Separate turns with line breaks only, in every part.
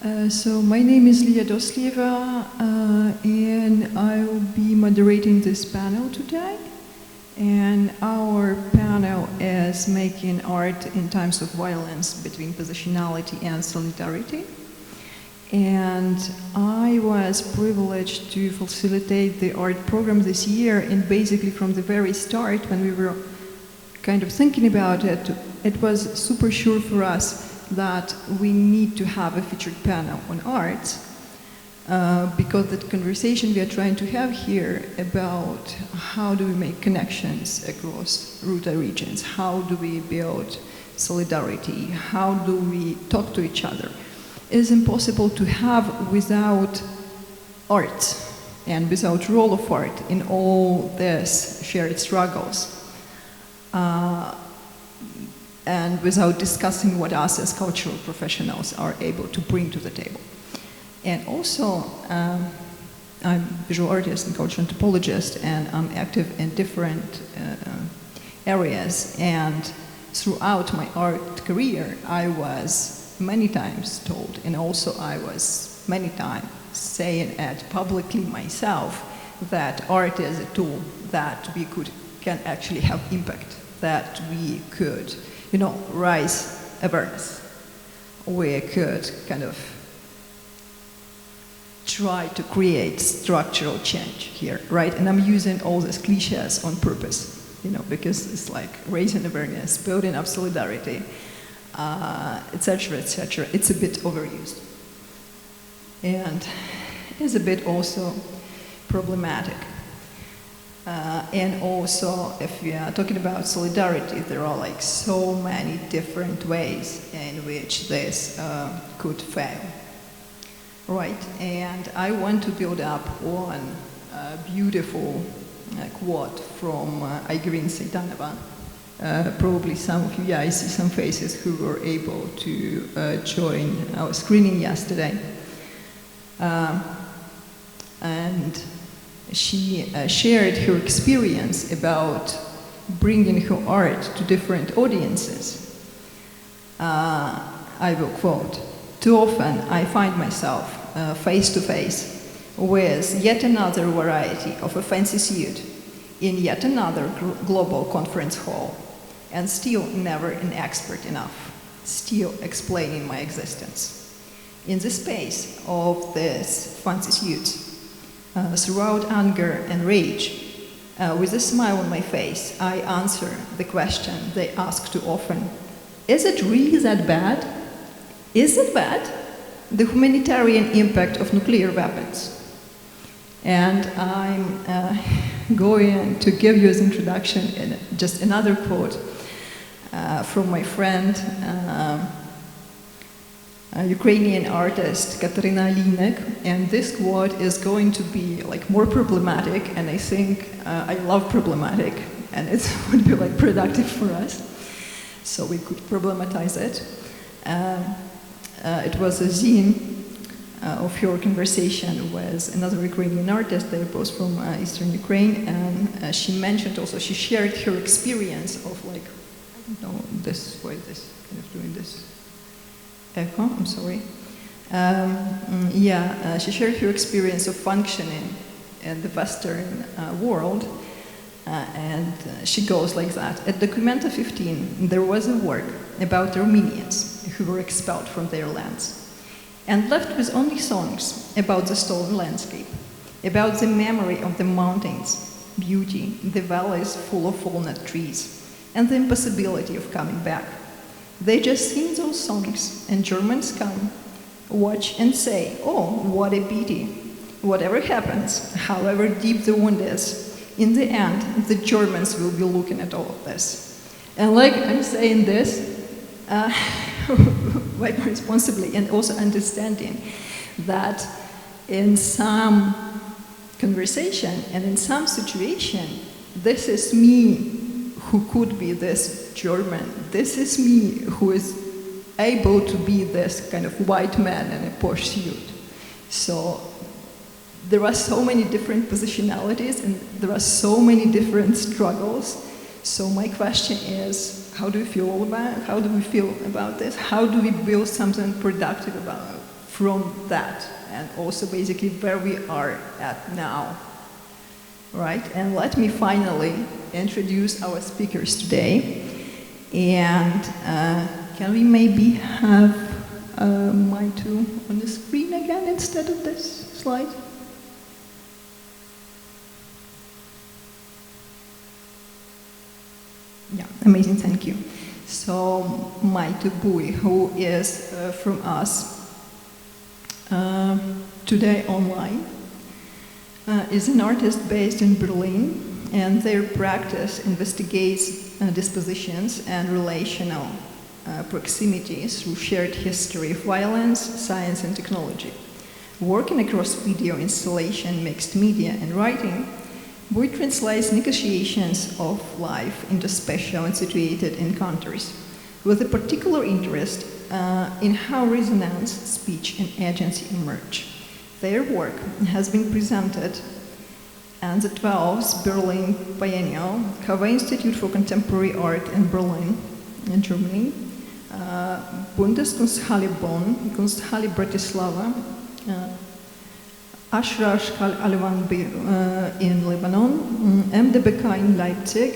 So my name is Lia Dostlieva, and I will be moderating this panel today. And our panel is making art in times of violence between positionality and solidarity. And I was privileged to facilitate the art program this year, and basically from the very start, when we were kind of thinking about it, it was super sure for us that we need to have a featured panel on art, because the conversation we are trying to have here about how do we make connections across Ruta regions, how do we build solidarity, how do we talk to each other, is impossible to have without art and without role of art in all these shared struggles. And without discussing what us as cultural professionals are able to bring to the table. And also, I'm a visual artist and cultural anthropologist, and I'm active in different areas. And throughout my art career, I was many times told, and also I was many times saying it publicly myself, that art is a tool that we can actually have impact, that we could raise awareness. We could kind of try to create structural change here, right? And I'm using all these cliches on purpose, because it's like raising awareness, building up solidarity, etc., etc. It's a bit overused. And it's a bit also problematic. And also, if we are talking about solidarity, there are like so many different ways in which this could fail, right? And I want to build up on a beautiful quote from Igorine Seitanova. Probably some of you, I see some faces who were able to join our screening yesterday. And she shared her experience about bringing her art to different audiences. I will quote, "Too often I find myself face to face with yet another variety of a fancy suit in yet another global conference hall, and still never an expert enough, still explaining my existence. In the space of this fancy suit, throughout anger and rage, with a smile on my face, I answer the question they ask too often. Is it really that bad? Is it bad? The humanitarian impact of nuclear weapons." And I'm going to give you as introduction just another quote from my friend, Ukrainian artist Katerina Linek, and this quote is going to be like more problematic, and I think I love problematic, and it would be like productive for us, so we could problematize it. It was a zine of her conversation with another Ukrainian artist. They're both from Eastern Ukraine, and she mentioned also, she shared her experience of like, I don't know, this kind of doing this. Echo, I'm sorry. She shared her experience of functioning in the Western world, and she goes like that. At Documenta 15, there was a work about Armenians who were expelled from their lands and left with only songs about the stolen landscape, about the memory of the mountains, beauty, the valleys full of walnut trees, and the impossibility of coming back. They just sing those songs, and Germans come, watch and say, "Oh, what a pity. Whatever happens, however deep the wound is, in the end, the Germans will be looking at all of this." And like I'm saying this, quite responsibly, and also understanding that in some conversation and in some situation, this is me who could be this German. This is me who is able to be this kind of white man in a posh suit. So there are so many different positionalities, and there are so many different struggles. So my question is, how do we feel about this? How do we build something productive from that, and also basically where we are at now. Right, and let me finally introduce our speakers today. And can we maybe have Maithu on the screen again instead of this slide? Yeah, amazing, thank you. So Maithu Búi, who is from us today online, is an artist based in Berlin, and their practice investigates dispositions and relational proximities through shared history of violence, science, and technology. Working across video, installation, mixed media, and writing, Búi translates negotiations of life into special and situated encounters, with a particular interest in how resonance, speech, and agency emerge. Their work has been presented at the 12th Berlin Biennial, Goethe-Institut for Contemporary Art in Berlin, in Germany, Bundeskunsthalle Bonn, Kunsthalle Bratislava, Ashrash Alwan in Lebanon, MDBK in Leipzig,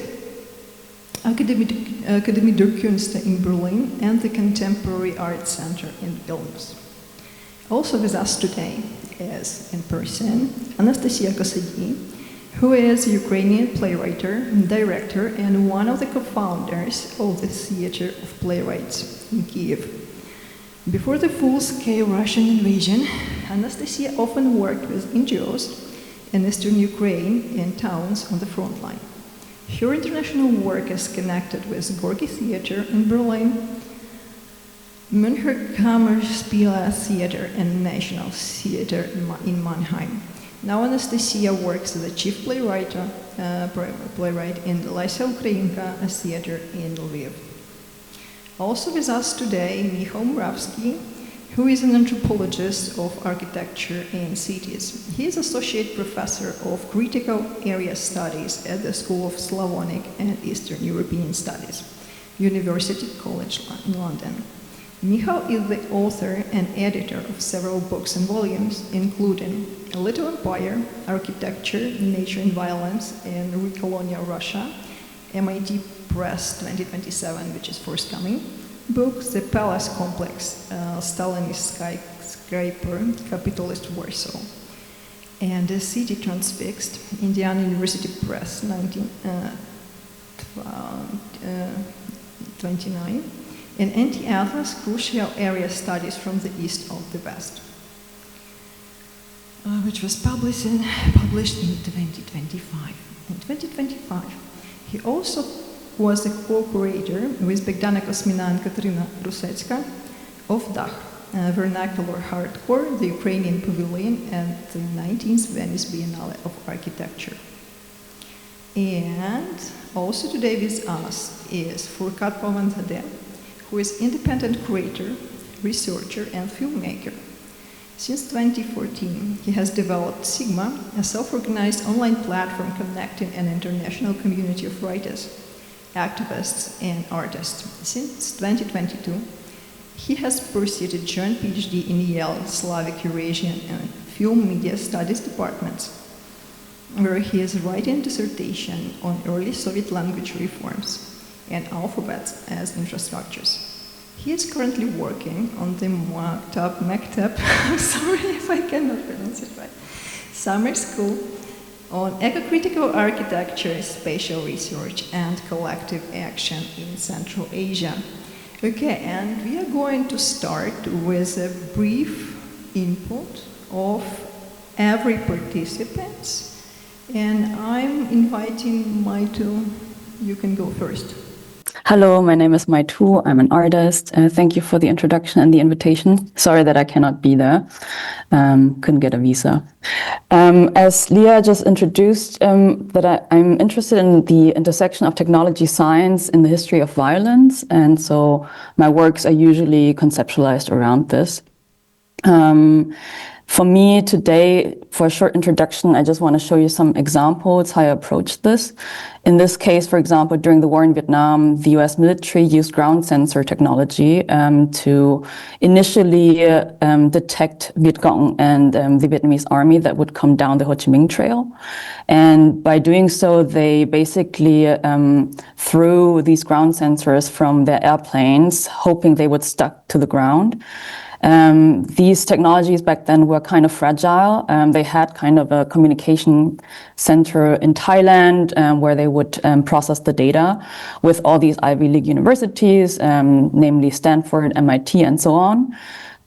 Akademie der Künste in Berlin, and the Contemporary Art Center in Vilnius. Also with us today is, in person, Anastasia Kosodiy, who is a Ukrainian playwright and director and one of the co-founders of the Theater of Playwrights in Kiev. Before the full-scale Russian invasion, Anastasia often worked with NGOs in eastern Ukraine and towns on the front line. Her international work is connected with Gorky Theater in Berlin, Münchner Kammerspiele Theater, and National Theater in Mannheim. Now Anastasia works as a chief playwright in the Lisa Ukrainka Theater in Lviv. Also with us today, Michal Murawski, who is an anthropologist of architecture and cities. He is associate professor of critical area studies at the School of Slavonic and Eastern European Studies, University College in London. Michal is the author and editor of several books and volumes, including A Little Empire, Architecture, Nature and Violence in Recolonial Russia, MIT Press 2027, which is forthcoming, books, The Palace Complex, Stalinist Skyscraper, Capitalist Warsaw, and The City Transfixed, Indiana University Press 1929, and Anti-Atlas, Crucial Area Studies from the East of the West, which was published in 2025. In 2025, he also was a co-curator with Bogdana Kosmina and Katarina Rusecka of Dach, Vernacular Hardcore, the Ukrainian Pavilion, at the 19th Venice Biennale of Architecture. And also today with us is Furqat Palvan-Zade, who is independent curator, researcher, and filmmaker. Since 2014, he has developed Sigma, a self-organized online platform connecting an international community of writers, activists, and artists. Since 2022, he has pursued a joint PhD in Yale Slavic Eurasian and Film Media Studies departments, where he is writing a dissertation on early Soviet language reforms and alphabets as infrastructures. He is currently working on the Mekteb, sorry if I cannot pronounce it right, summer school on eco-critical architecture, spatial research, and collective action in Central Asia. Okay, and we are going to start with a brief input of every participant, and I'm inviting Maithu. You can go first.
Hello, my name is Maithu. I'm an artist. Thank you for the introduction and the invitation. Sorry that I cannot be there. Couldn't get a visa. As Lia just introduced, I'm interested in the intersection of technology science in the history of violence. And so my works are usually conceptualized around this. For me today, for a short introduction, I just want to show you some examples how I approach this. In this case, for example, during the war in Vietnam, the US military used ground sensor technology to initially detect Viet Cong and the Vietnamese army that would come down the Ho Chi Minh Trail. And by doing so, they basically threw these ground sensors from their airplanes, hoping they would stuck to the ground. These technologies back then were kind of fragile. They had kind of a communication center in Thailand where they would process the data with all these Ivy League universities, namely Stanford, MIT, and so on.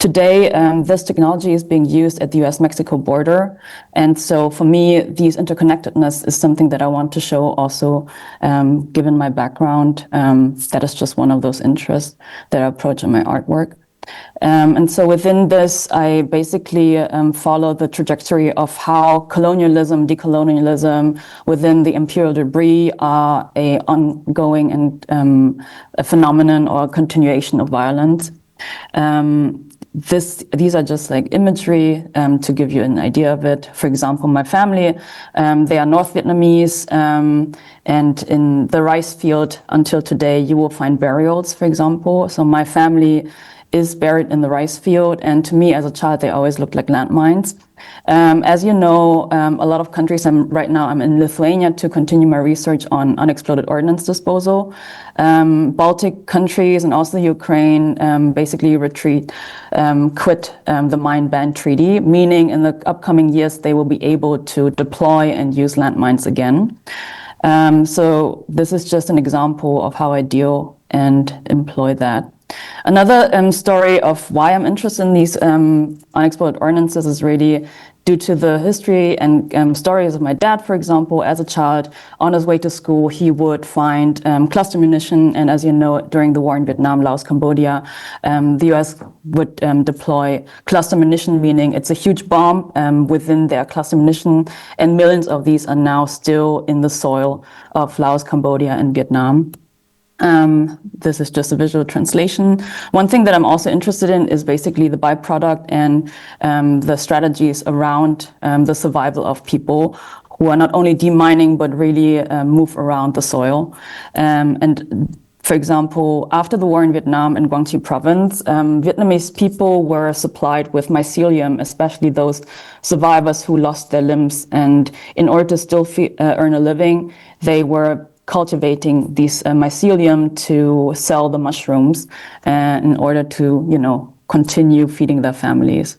Today, this technology is being used at the US-Mexico border. And so for me, these interconnectedness is something that I want to show also, given my background. That is just one of those interests that I approach in my artwork. And so within this, I basically follow the trajectory of how colonialism, decolonialism within the imperial debris are a ongoing and a phenomenon or a continuation of violence. These are just like imagery to give you an idea of it. For example, my family, they are North Vietnamese, and in the rice field until today, you will find burials, for example. So my family is buried in the rice field, and to me as a child, they always looked like landmines. As you know, a lot of countries, right now I'm in Lithuania to continue my research on unexploded ordnance disposal. Baltic countries and also Ukraine basically quit the mine ban treaty, meaning in the upcoming years they will be able to deploy and use landmines again. So this is just an example of how I deal and employ that. Another story of why I'm interested in these unexploded ordnances is really due to the history and stories of my dad, for example. As a child, on his way to school, he would find cluster munition. And as you know, during the war in Vietnam, Laos, Cambodia, the US would deploy cluster munition, meaning it's a huge bomb within their cluster munition. And millions of these are now still in the soil of Laos, Cambodia, and Vietnam. This is just a visual translation. One thing that I'm also interested in is basically the byproduct and the strategies around the survival of people who are not only demining, but really move around the soil. And for example, after the war in Vietnam in Quang Tri province, Vietnamese people were supplied with mycelium, especially those survivors who lost their limbs. And in order to still earn a living, they were cultivating these mycelium to sell the mushrooms in order to, continue feeding their families.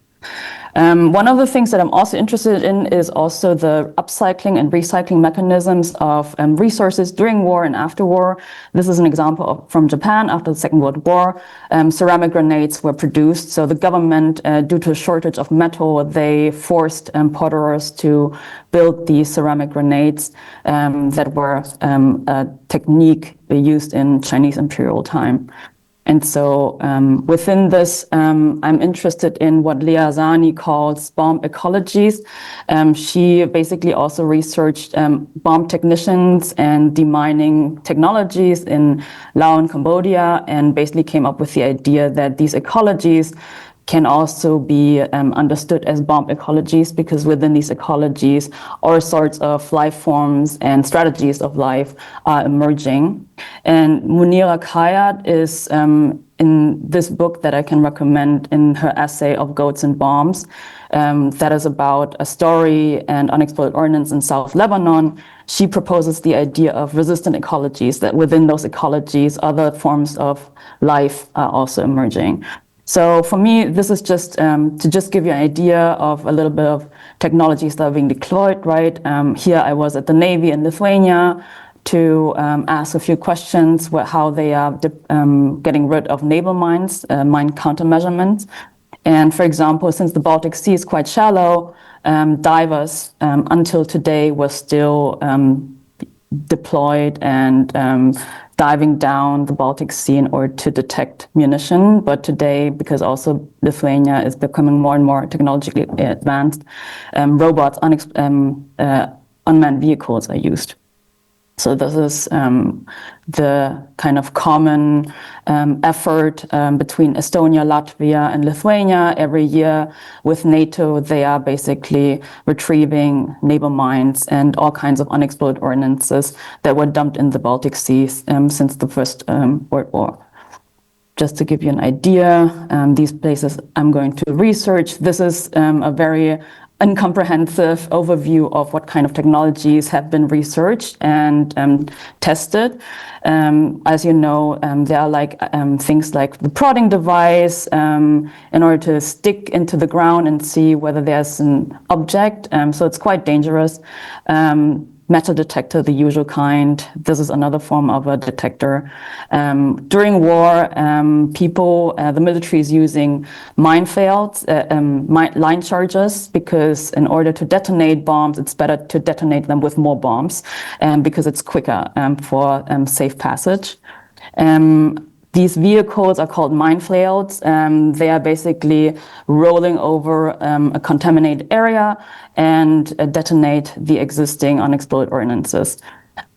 One of the things that I'm also interested in is also the upcycling and recycling mechanisms of resources during war and after war. This is an example from Japan after the Second World War. Ceramic grenades were produced. So the government, due to a shortage of metal, they forced potterers to build these ceramic grenades that were a technique used in Chinese imperial time. And so within this, I'm interested in what Lia Zani calls bomb ecologies. She basically also researched bomb technicians and demining technologies in Laos and Cambodia, and basically came up with the idea that these ecologies can also be understood as bomb ecologies, because within these ecologies, all sorts of life forms and strategies of life are emerging. And Munira Kayat is in this book that I can recommend in her essay of Goats and Bombs, that is about a story and unexploded ordnance in South Lebanon. She proposes the idea of resistant ecologies, that within those ecologies, other forms of life are also emerging. So for me, this is just to just give you an idea of a little bit of technologies that are being deployed, right? Here I was at the Navy in Lithuania to ask a few questions how they are getting rid of naval mines, mine countermeasurements. And for example, since the Baltic Sea is quite shallow, divers until today were still deployed and diving down the Baltic Sea in order to detect munition. But today, because also Lithuania is becoming more and more technologically advanced, robots, unmanned vehicles are used. So this is the kind of common effort between Estonia, Latvia, and Lithuania. Every year with NATO, they are basically retrieving neighbor mines and all kinds of unexploded ordnances that were dumped in the Baltic Sea since the First World War. Just to give you an idea, these places I'm going to research. This is a very incomprehensive overview of what kind of technologies have been researched and tested. As you know, there are like things like the prodding device in order to stick into the ground and see whether there's an object. So it's quite dangerous. Metal detector, the usual kind. This is another form of a detector. During war, the military is using minefields, line charges, because in order to detonate bombs, it's better to detonate them with more bombs, because it's quicker for safe passage. These vehicles are called minefields. They are basically rolling over a contaminated area and detonate the existing unexploded ordnances.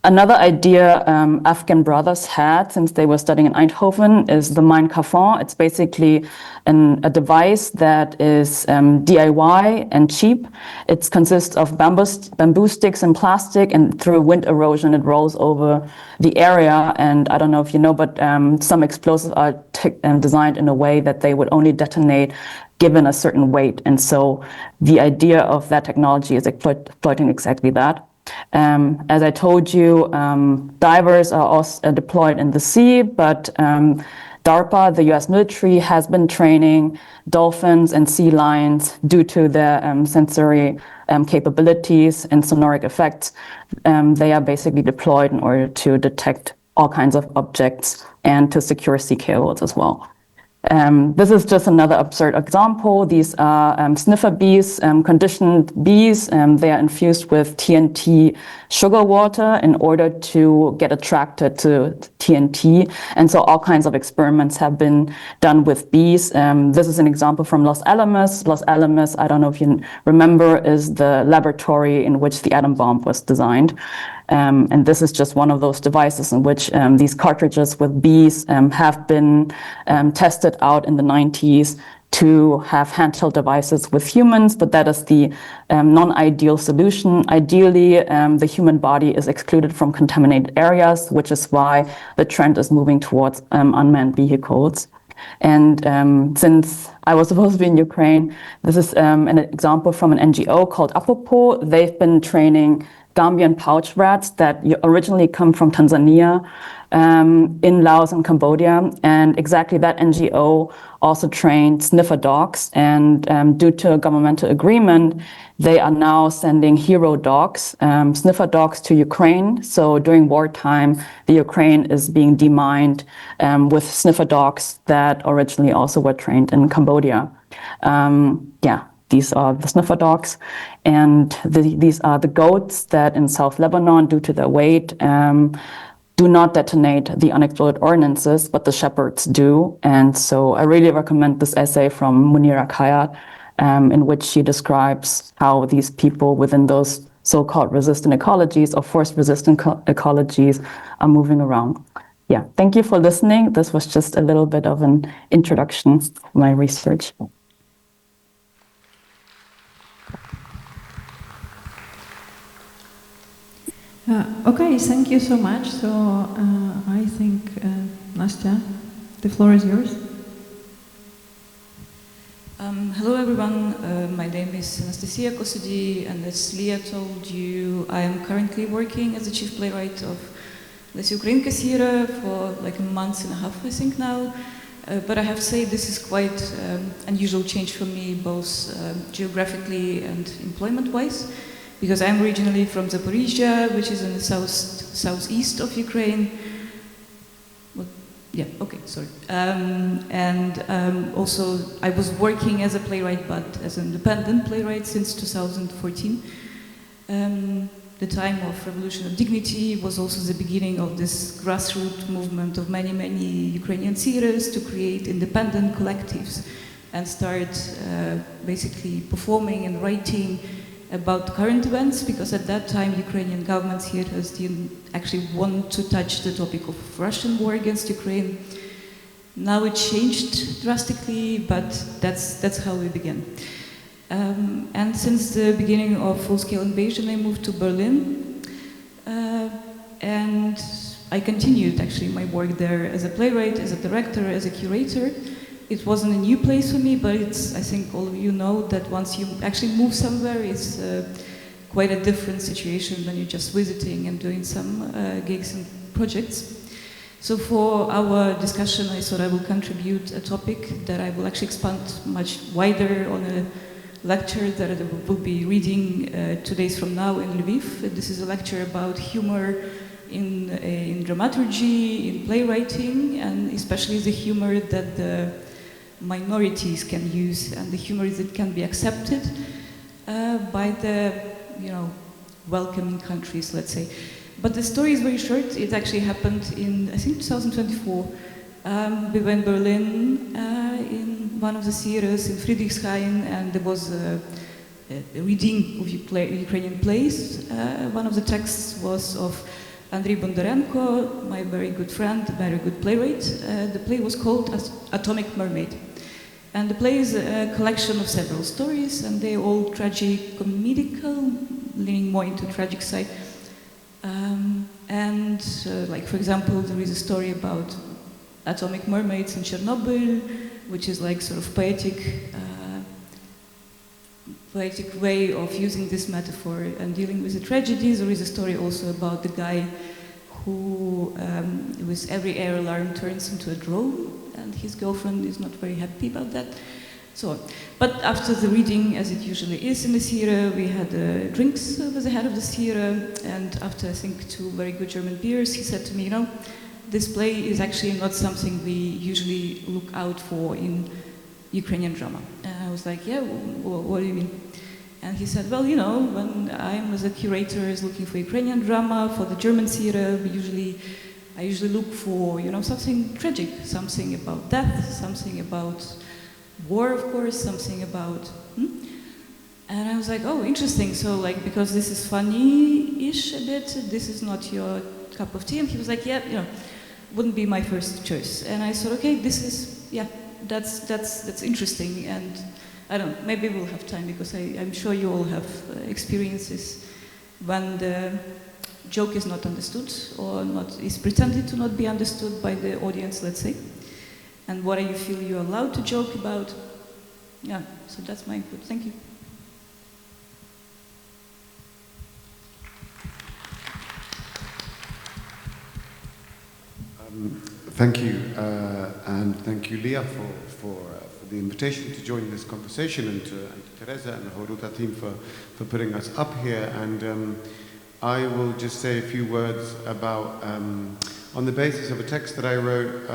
Another idea Afghan brothers had since they were studying in Eindhoven is the mine caffon. It's basically a device that is DIY and cheap. It consists of bamboo sticks and plastic, and through wind erosion, it rolls over the area. And I don't know if you know, but some explosives are designed in a way that they would only detonate given a certain weight. And so the idea of that technology is exploiting exactly that. As I told you, divers are also deployed in the sea, but DARPA, the US military, has been training dolphins and sea lions due to their sensory capabilities and sonoric effects. They are basically deployed in order to detect all kinds of objects and to secure sea cables as well. This is just another absurd example. These are sniffer bees, conditioned bees. They are infused with TNT sugar water in order to get attracted to TNT. And so all kinds of experiments have been done with bees. This is an example from Los Alamos. Los Alamos, I don't know if you remember, is the laboratory in which the atom bomb was designed. And this is just one of those devices in which these cartridges with bees have been tested out in the 90s to have handheld devices with humans, but that is the non-ideal solution. Ideally, the human body is excluded from contaminated areas, which is why the trend is moving towards unmanned vehicles. And since I was supposed to be in Ukraine, this is an example from an NGO called Apropos. They've been training Gambian pouch rats that originally come from Tanzania, in Laos and Cambodia. And exactly that NGO also trained sniffer dogs. And due to a governmental agreement, they are now sending hero dogs, sniffer dogs, to Ukraine. So during wartime, the Ukraine is being demined with sniffer dogs that originally also were trained in Cambodia. These are the sniffer dogs, and these are the goats that in South Lebanon, due to their weight, do not detonate the unexploded ordnances, but the shepherds do. And so I really recommend this essay from Munira Khayat, in which she describes how these people within those so-called resistant ecologies or forced resistant ecologies are moving around. Yeah, thank you for listening. This was just a little bit of an introduction to my research.
Okay, thank you so much. So I think, Nastya, the floor is yours.
Hello everyone, my name is Anastasia Kosodiy, and as Lia told you, I am currently working as the chief playwright of Les Ukrainka Theatre for like a month and a half, I think now. But I have to say this is quite unusual change for me, both geographically and employment-wise. Because I'm originally from Zaporizhia, which is in the southeast of Ukraine. Well, yeah, okay, sorry. Also, I was working as a playwright, but as an independent playwright since 2014. The time of Revolution of Dignity was also the beginning of this grassroots movement of many, many Ukrainian theaters to create independent collectives and start basically performing and writing about current events, because at that time Ukrainian government theaters didn't actually want to touch the topic of Russian war against Ukraine. Now it changed drastically, but that's how we began. And since the beginning of full-scale invasion, I moved to Berlin, and I continued actually my work there as a playwright, as a director, as a curator. It wasn't a new place for me, but it's, I think all of you know that once you actually move somewhere, it's quite a different situation when you're just visiting and doing some gigs and projects. So for our discussion, I thought I will contribute a topic that I will actually expand much wider on a lecture that I will be reading 2 days from now in Lviv. This is a lecture about humor in dramaturgy, in playwriting, and especially the humor that the minorities can use and the humor that can be accepted by the, welcoming countries, let's say. But the story is very short. It actually happened in, I think, 2024. We were in Berlin in one of the theaters in Friedrichshain, and there was a reading of Ukrainian plays. One of the texts was of Andrei Bondarenko, my very good friend, a very good playwright. The play was called Atomic Mermaid. And the play is a collection of several stories, and they're all tragic-comedical, leaning more into tragic side. Like, for example, there is a story about atomic mermaids in Chernobyl, which is like sort of poetic way of using this metaphor and dealing with the tragedies. There is a story also about the guy who, with every air alarm, turns into a drone, and his girlfriend is not very happy about that. So on. But after the reading, as it usually is in the theater, we had drinks with the head of the theater, and after I think 2 very good German beers, he said to me, this play is actually not something we usually look out for in Ukrainian drama. And I was like, yeah, what do you mean? And he said, well, when I'm as a curator is looking for Ukrainian drama for the German theater, I usually look for, something tragic, something about death, something about war, of course, something about, And I was like, oh, interesting. So, because this is funny-ish a bit, this is not your cup of tea. And he was like, yeah, wouldn't be my first choice. And I thought, okay, this is, that's interesting. And I don't know, maybe we'll have time, because I'm sure you all have experiences when the joke is not understood or is pretended to not be understood by the audience, let's say. And what you feel you're allowed to joke about. Yeah, so that's my input. Thank you.
Thank you, and thank you, Lia, for the invitation to join this conversation, and to Teresa and the Ruta team for putting us up here. And I will just say a few words about, on the basis of a text that I wrote,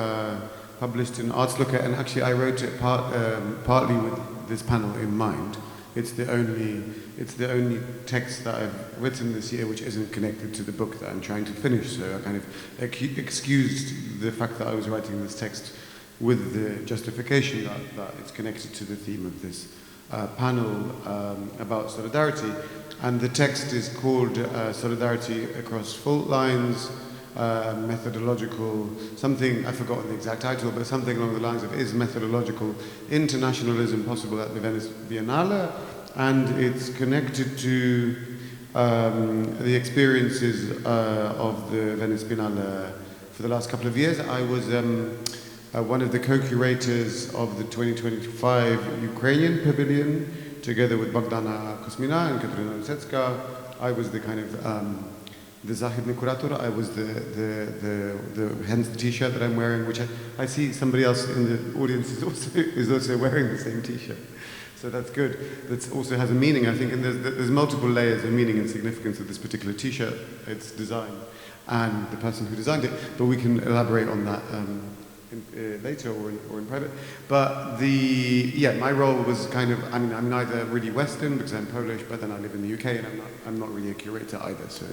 published in Artslooker, and actually I wrote it partly with this panel in mind. It's the only text that I've written this year which isn't connected to the book that I'm trying to finish. So I kind of excused the fact that I was writing this text with the justification that it's connected to the theme of this panel about solidarity. And the text is called Solidarity Across Fault Lines, methodological, something, I've forgotten the exact title, but something along the lines of, is methodological internationalism possible at the Venice Biennale? And it's connected to the experiences of the Venice Biennale for the last couple of years. I was one of the co-curators of the 2025 Ukrainian Pavilion, together with Bogdana Kosmina and Katerina Lisecka. I was the kind of the Zahidny Kurator. I was hence the t-shirt that I'm wearing, which I see somebody else in the audience is also wearing the same t-shirt. So that's good. That also has a meaning, I think, and there's multiple layers of meaning and significance of this particular t-shirt, its design, and the person who designed it, but we can elaborate on that later or in private. But my role was kind of, I'm neither really Western because I'm Polish, but then I live in the UK and I'm not really a curator either, so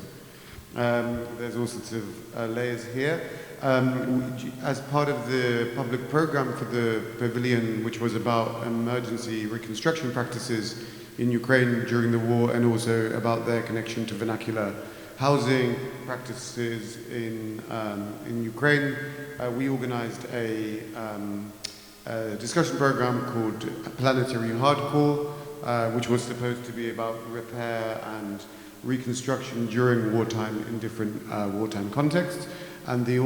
there's all sorts of layers here. As part of the public program for the pavilion, which was about emergency reconstruction practices, in Ukraine during the war, and also about their connection to vernacular housing practices in Ukraine. We organized a discussion program called Planetary Hardcore, which was supposed to be about repair and reconstruction during wartime in different wartime contexts. And the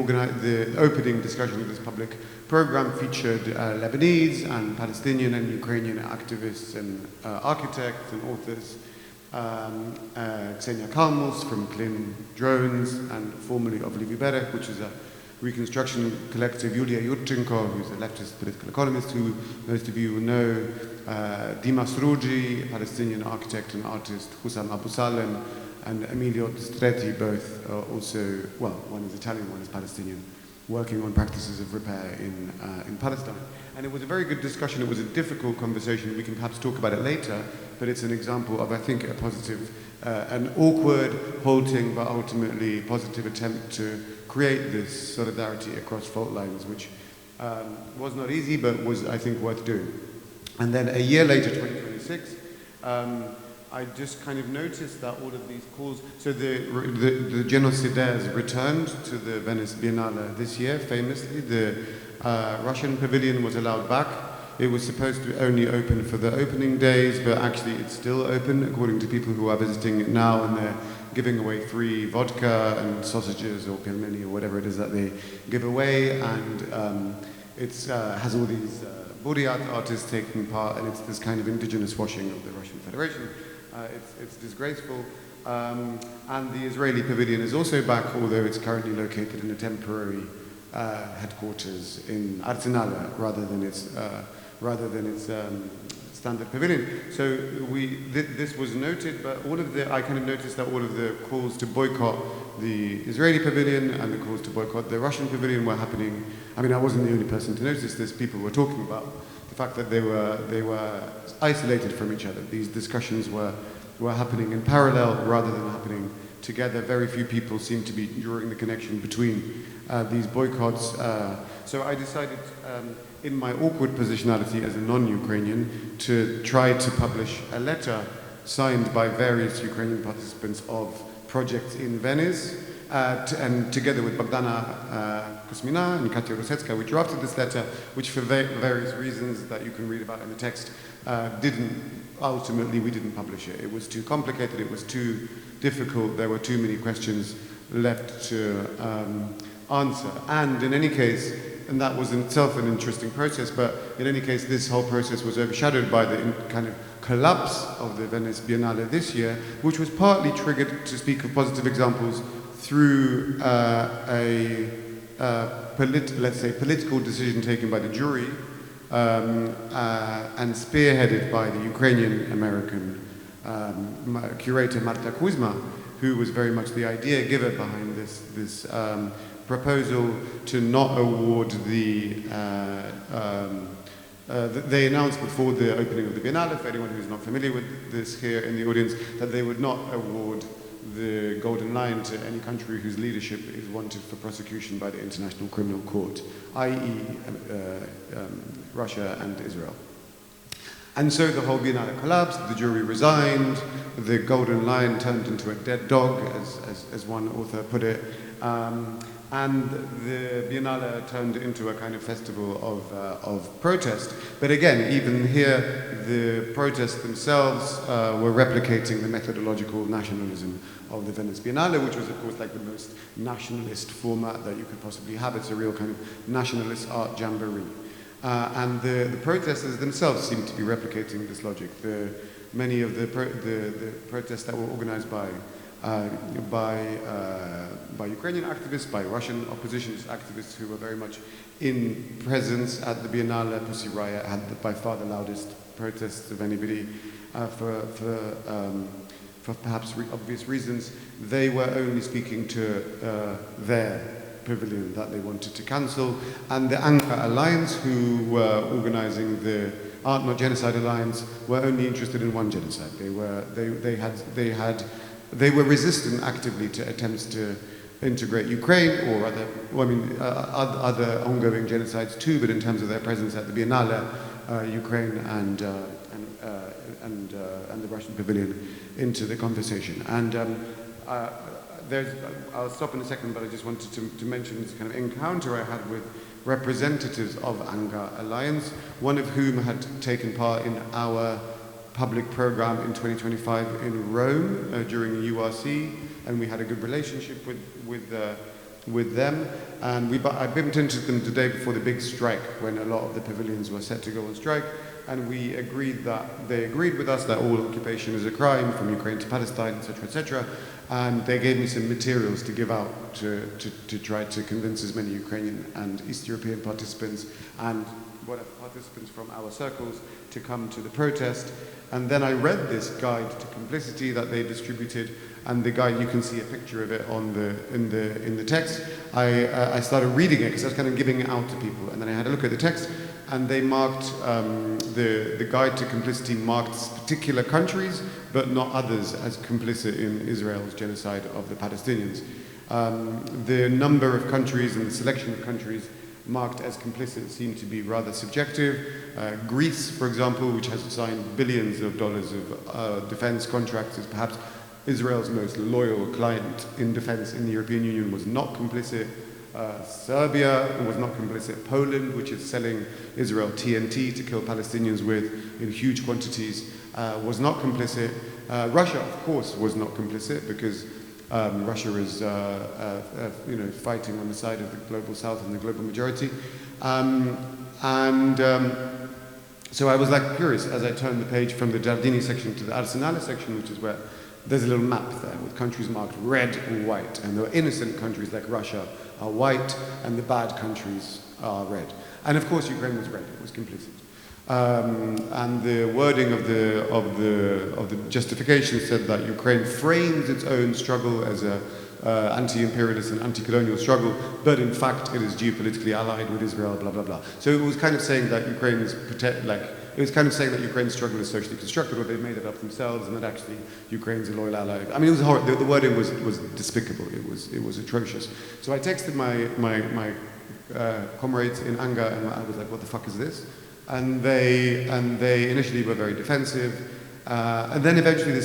opening discussion of this public program featured Lebanese and Palestinian and Ukrainian activists and architects and authors. Ksenia Kalmus from Klim Drones, and formerly of Lviv Bereg, which is a reconstruction collective, Yulia Yurchenko, who's a leftist political economist who most of you will know, Dimas Ruji, a Palestinian architect and artist, Hussam Abu Salem, and Emilio Stretti, both also, well, one is Italian, one is Palestinian, working on practices of repair in Palestine. And it was a very good discussion. It was a difficult conversation. We can perhaps talk about it later, but it's an example of, I think, a positive, an awkward, halting, but ultimately positive attempt to create this solidarity across fault lines, which was not easy, but was, I think, worth doing. And then a year later, 2026, I just kind of noticed that all of these calls, so the genocidaires returned to the Venice Biennale this year, famously. The Russian pavilion was allowed back. It was supposed to only open for the opening days, but actually it's still open, according to people who are visiting it now, and they're giving away free vodka and sausages or pelmeni or whatever it is that they give away, and it has all these Buryat artists taking part, and it's this kind of indigenous washing of the Russian Federation. It's disgraceful. And the Israeli pavilion is also back, although it's currently located in a temporary headquarters in Arsenal rather than its standard pavilion. So this was noted, but I kind of noticed that all of the calls to boycott the Israeli pavilion and the calls to boycott the Russian pavilion were happening. I mean, I wasn't the only person to notice this. People were talking about the fact that they were isolated from each other. These discussions were happening in parallel rather than happening together. Very few people seemed to be drawing the connection between these boycotts. So I decided, in my awkward positionality as a non-Ukrainian, to try to publish a letter signed by various Ukrainian participants of projects in Venice, and together with Bogdana Kosmina and Katia Rusecka, we drafted this letter, which for various reasons that you can read about in the text, ultimately we didn't publish it. It was too complicated, it was too difficult, there were too many questions left to answer. And in any case, and that was in itself an interesting process, but in any case, this whole process was overshadowed by the kind of collapse of the Venice Biennale this year, which was partly triggered, to speak of positive examples, through let's say, political decision taken by the jury and spearheaded by the Ukrainian-American curator Marta Kuzma, who was very much the idea giver behind this proposal to not award they announced before the opening of the Biennale, for anyone who's not familiar with this here in the audience, that they would not award the Golden Lion to any country whose leadership is wanted for prosecution by the International Criminal Court, i.e. Russia and Israel. And so the whole Biennale collapsed, the jury resigned, the Golden Lion turned into a dead dog, as one author put it, and the Biennale turned into a kind of festival of protest. But again, even here, the protests themselves were replicating the methodological nationalism of the Venice Biennale, which was, of course, like the most nationalist format that you could possibly have. It's a real kind of nationalist art jamboree. And the protesters themselves seem to be replicating this logic. Many of the protests that were organized by Ukrainian activists, by Russian oppositionist activists who were very much in presence at the Biennale. Pussy Riot had by far the loudest protests of anybody for perhaps obvious reasons. They were only speaking to their pavilion that they wanted to cancel, and the Anka Alliance, who were organizing the Art Not Genocide Alliance, were only interested in one genocide. They were resistant actively to attempts to integrate Ukraine or other ongoing genocides too, but in terms of their presence at the Biennale, Ukraine and the Russian pavilion into the conversation. And I'll stop in a second, but I just wanted to mention this kind of encounter I had with representatives of Anga Alliance, one of whom had taken part in our public program in 2025 in Rome during URC, and we had a good relationship with them. And I bumped into them the day before the big strike, when a lot of the pavilions were set to go on strike, and they agreed with us that all occupation is a crime, from Ukraine to Palestine, etc., etc. And they gave me some materials to give out to try to convince as many Ukrainian and East European participants and whatever participants from our circles to come to the protest. And then I read this guide to complicity that they distributed, and the guide, you can see a picture of it in the text. I started reading it because I was kind of giving it out to people, and then I had a look at the text, and they marked the guide to complicity marked particular countries, but not others, as complicit in Israel's genocide of the Palestinians. The number of countries and the selection of countries marked as complicit seem to be rather subjective. Greece, for example, which has signed billions of dollars of defense contracts, is perhaps Israel's most loyal client in defense in the European Union, was not complicit. Serbia was not complicit. Poland, which is selling Israel TNT to kill Palestinians with in huge quantities, was not complicit. Russia, of course, was not complicit because Russia is fighting on the side of the global south and the global majority. So I was like curious as I turned the page from the Giardini section to the Arsenale section, which is where there's a little map there with countries marked red or white, and the innocent countries like Russia are white and the bad countries are red. And of course Ukraine was red, it was complicit. And the wording of the justification said that Ukraine frames its own struggle as a anti-imperialist and anti-colonial struggle, but in fact it is geopolitically allied with Israel, blah blah blah. So it was kind of saying that Ukraine's struggle is socially constructed, or they've made it up themselves, and that actually Ukraine's a loyal ally. I mean, it was horrible. The wording was despicable. It was atrocious. So I texted my comrades in Anga, and I was like, "What the fuck is this?" And they initially were very defensive, and then eventually they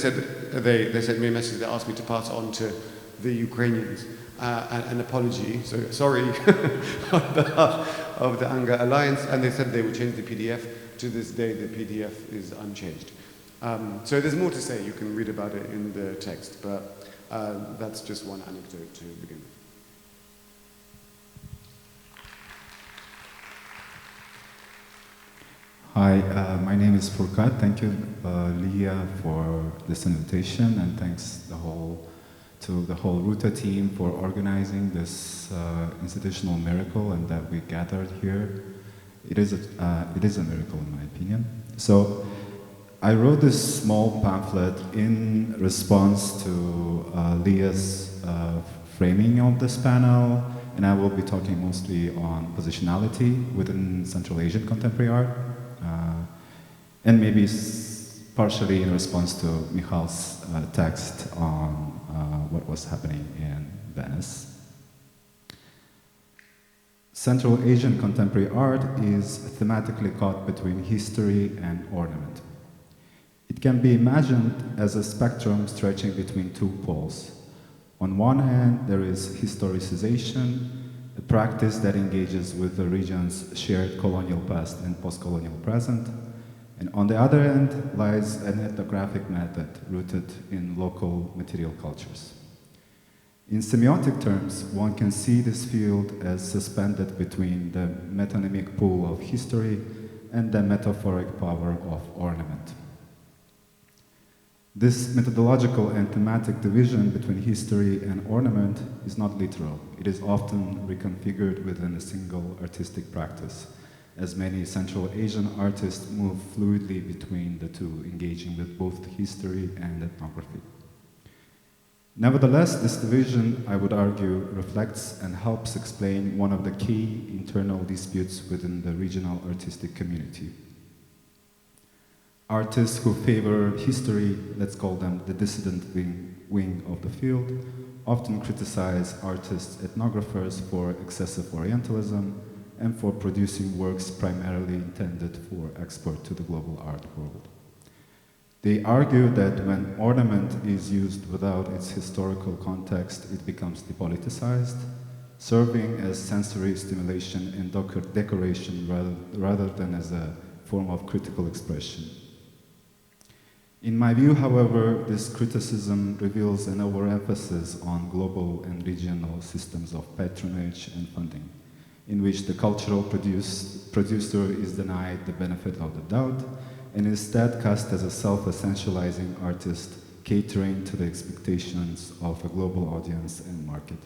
sent me a message. They asked me to pass on to the Ukrainians an apology. So sorry on behalf of the Anga Alliance, and they said they would change the PDF. To this day, the PDF is unchanged. So there's more to say. You can read about it in the text, but that's just one anecdote to begin with.
Hi, my name is Furqat. Thank you, Lia, for this invitation, and thanks to the whole Ruta team for organizing this institutional miracle, and that we gathered here. It is a miracle, in my opinion. So, I wrote this small pamphlet in response to Lia's framing of this panel, and I will be talking mostly on positionality within Central Asian contemporary art. And maybe partially in response to Michal's text on what was happening in Venice. Central Asian contemporary art is thematically caught between history and ornament. It can be imagined as a spectrum stretching between two poles. On one hand, there is historicization, a practice that engages with the region's shared colonial past and post-colonial present. And on the other end lies an ethnographic method rooted in local material cultures. In semiotic terms, one can see this field as suspended between the metonymic pool of history and the metaphoric power of ornament. This methodological and thematic division between history and ornament is not literal. It is often reconfigured within a single artistic practice, as many Central Asian artists move fluidly between the two, engaging with both history and ethnography. Nevertheless, this division, I would argue, reflects and helps explain one of the key internal disputes within the regional artistic community. Artists who favor history, let's call them the dissident wing of the field, often criticize artists, ethnographers for excessive Orientalism and for producing works primarily intended for export to the global art world. They argue that when ornament is used without its historical context, it becomes depoliticized, serving as sensory stimulation and decoration rather than as a form of critical expression. In my view, however, this criticism reveals an overemphasis on global and regional systems of patronage and funding, in which the cultural producer is denied the benefit of the doubt and instead cast as a self-essentializing artist catering to the expectations of a global audience and market,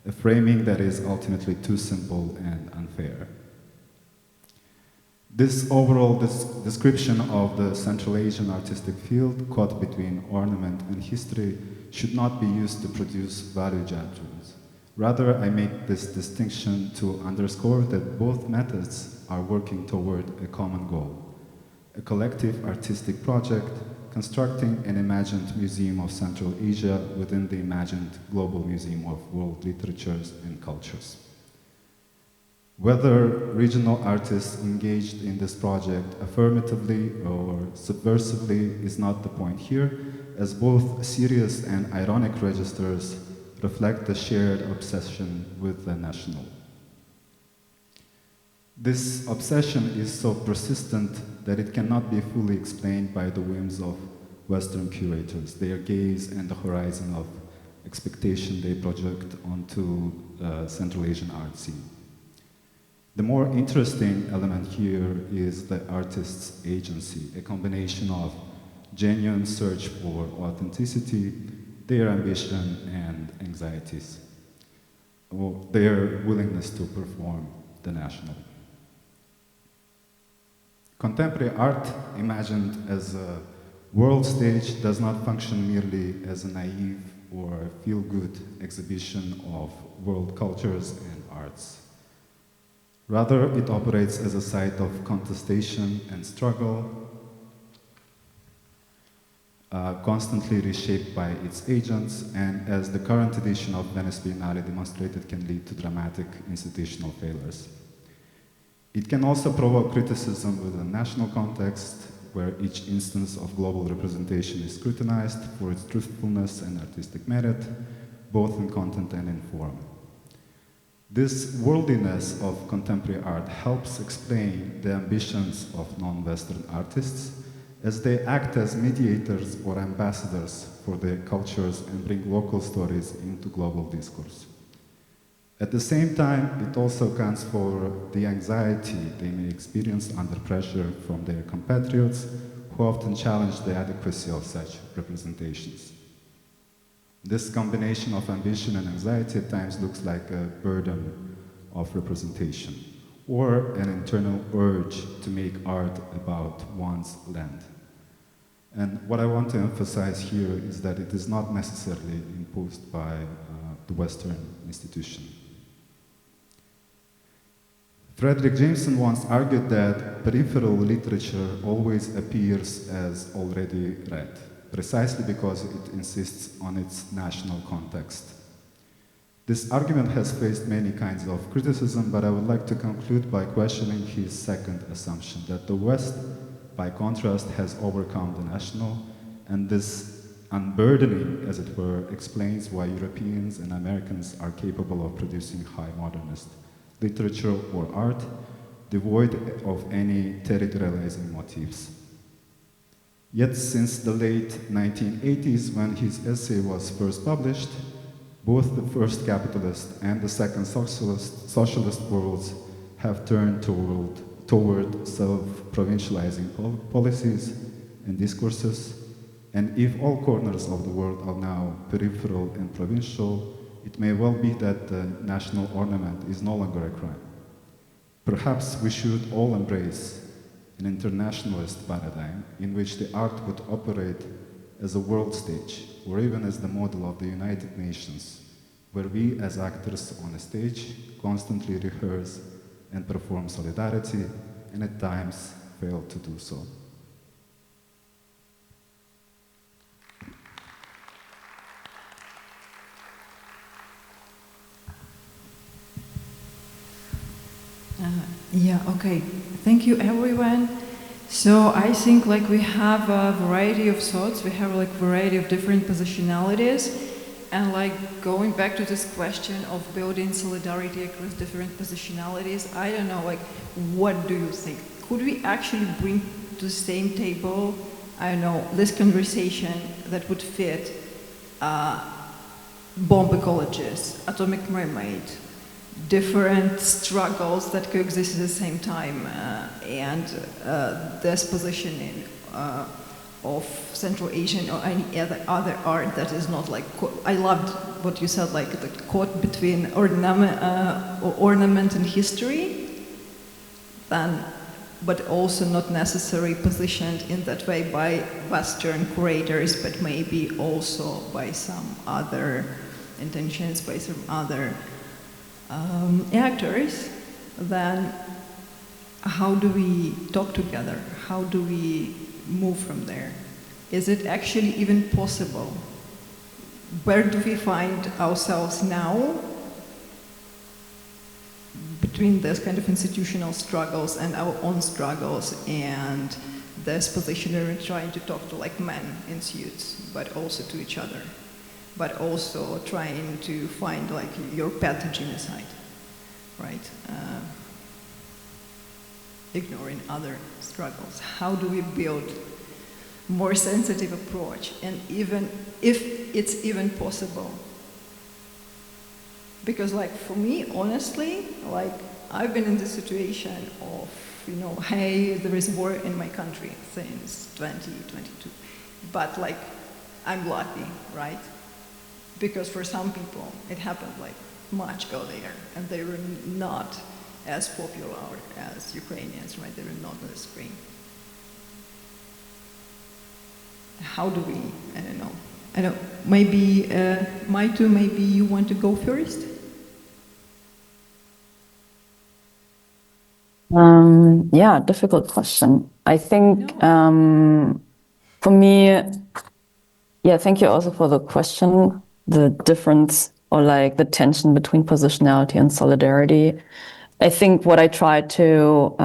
a framing that is ultimately too simple and unfair. This overall description of the Central Asian artistic field caught between ornament and history should not be used to produce value judgments. Rather, I make this distinction to underscore that both methods are working toward a common goal, a collective artistic project constructing an imagined museum of Central Asia within the imagined global museum of world literatures and cultures. Whether regional artists engaged in this project affirmatively or subversively is not the point here, as both serious and ironic registers reflect the shared obsession with the national. This obsession is so persistent that it cannot be fully explained by the whims of Western curators, their gaze and the horizon of expectation they project onto Central Asian art scene. The more interesting element here is the artist's agency, a combination of genuine search for authenticity, their ambition and anxieties, or their willingness to perform the national. Contemporary art, imagined as a world stage, does not function merely as a naive or feel-good exhibition of world cultures and arts. Rather, it operates as a site of contestation and struggle, constantly reshaped by its agents, and as the current edition of Venice Biennale demonstrated, can lead to dramatic institutional failures. It can also provoke criticism within a national context, where each instance of global representation is scrutinized for its truthfulness and artistic merit, both in content and in form. This worldliness of contemporary art helps explain the ambitions of non-Western artists, as they act as mediators or ambassadors for their cultures and bring local stories into global discourse. At the same time, it also accounts for the anxiety they may experience under pressure from their compatriots, who often challenge the adequacy of such representations. This combination of ambition and anxiety at times looks like a burden of representation, or an internal urge to make art about one's land. And what I want to emphasize here is that it is not necessarily imposed by the Western institution. Frederick Jameson once argued that peripheral literature always appears as already read, precisely because it insists on its national context. This argument has faced many kinds of criticism, but I would like to conclude by questioning his second assumption, that the West, by contrast, has overcome the national, and this unburdening, as it were, explains why Europeans and Americans are capable of producing high modernist literature or art devoid of any territorializing motifs. Yet since the late 1980s, when his essay was first published, both the first capitalist and the second socialist worlds have turned toward self-provincializing policies and discourses, and if all corners of the world are now peripheral and provincial, it may well be that the national ornament is no longer a crime. Perhaps we should all embrace an internationalist paradigm in which the art would operate as a world stage, or even as the model of the United Nations, where we as actors on a stage constantly rehearse and perform solidarity, and at times fail to do so.
Okay. Thank you, everyone. So I think like we have a variety of thoughts, we have like variety of different positionalities, and like going back to this question of building solidarity across different positionalities, I don't know, like what do you think? Could we actually bring to the same table, I don't know, this conversation that would fit bomb ecologists, atomic mermaid, different struggles that coexist at the same time, and this positioning of Central Asian or any other art that is not like, I loved what you said, like the caught between ornament and history, but also not necessarily positioned in that way by Western curators, but maybe also by some other intentions, by some other actors. Then how do we talk together? How do we move from there? Is it actually even possible? Where do we find ourselves now between this kind of institutional struggles and our own struggles and this position where we're trying to talk to like men in suits, but also to each other, but also trying to find like your pathogen side, right? Ignoring other struggles. How do we build more sensitive approach? And even if it's even possible, because like for me, honestly, like I've been in this situation of, you know, hey, there is war in my country since 2022, but like I'm lucky, right? Because for some people it happened like much earlier and they were not as popular as Ukrainians, right? They were not on the screen. How do we, I don't know, maybe, Maithu, maybe you want to go first?
Yeah, difficult question. I think for me, yeah, thank you also for the question, the difference or like the tension between positionality and solidarity. I think what I try to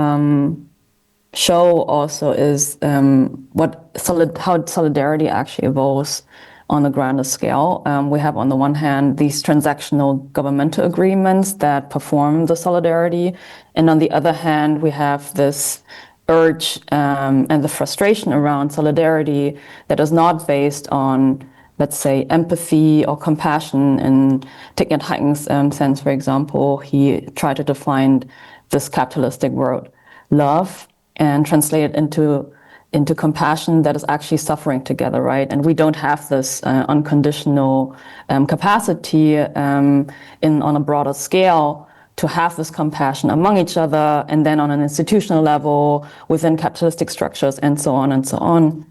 show also is how solidarity actually evolves on a grander scale. We have on the one hand these transactional governmental agreements that perform the solidarity, and on the other hand we have this urge and the frustration around solidarity that is not based on, let's say, empathy or compassion. In taking Hagen's sense, for example, he tried to define this capitalistic word, love, and translate it into compassion that is actually suffering together, right? And we don't have this unconditional capacity on a broader scale to have this compassion among each other, and then on an institutional level within capitalistic structures, and so on and so on.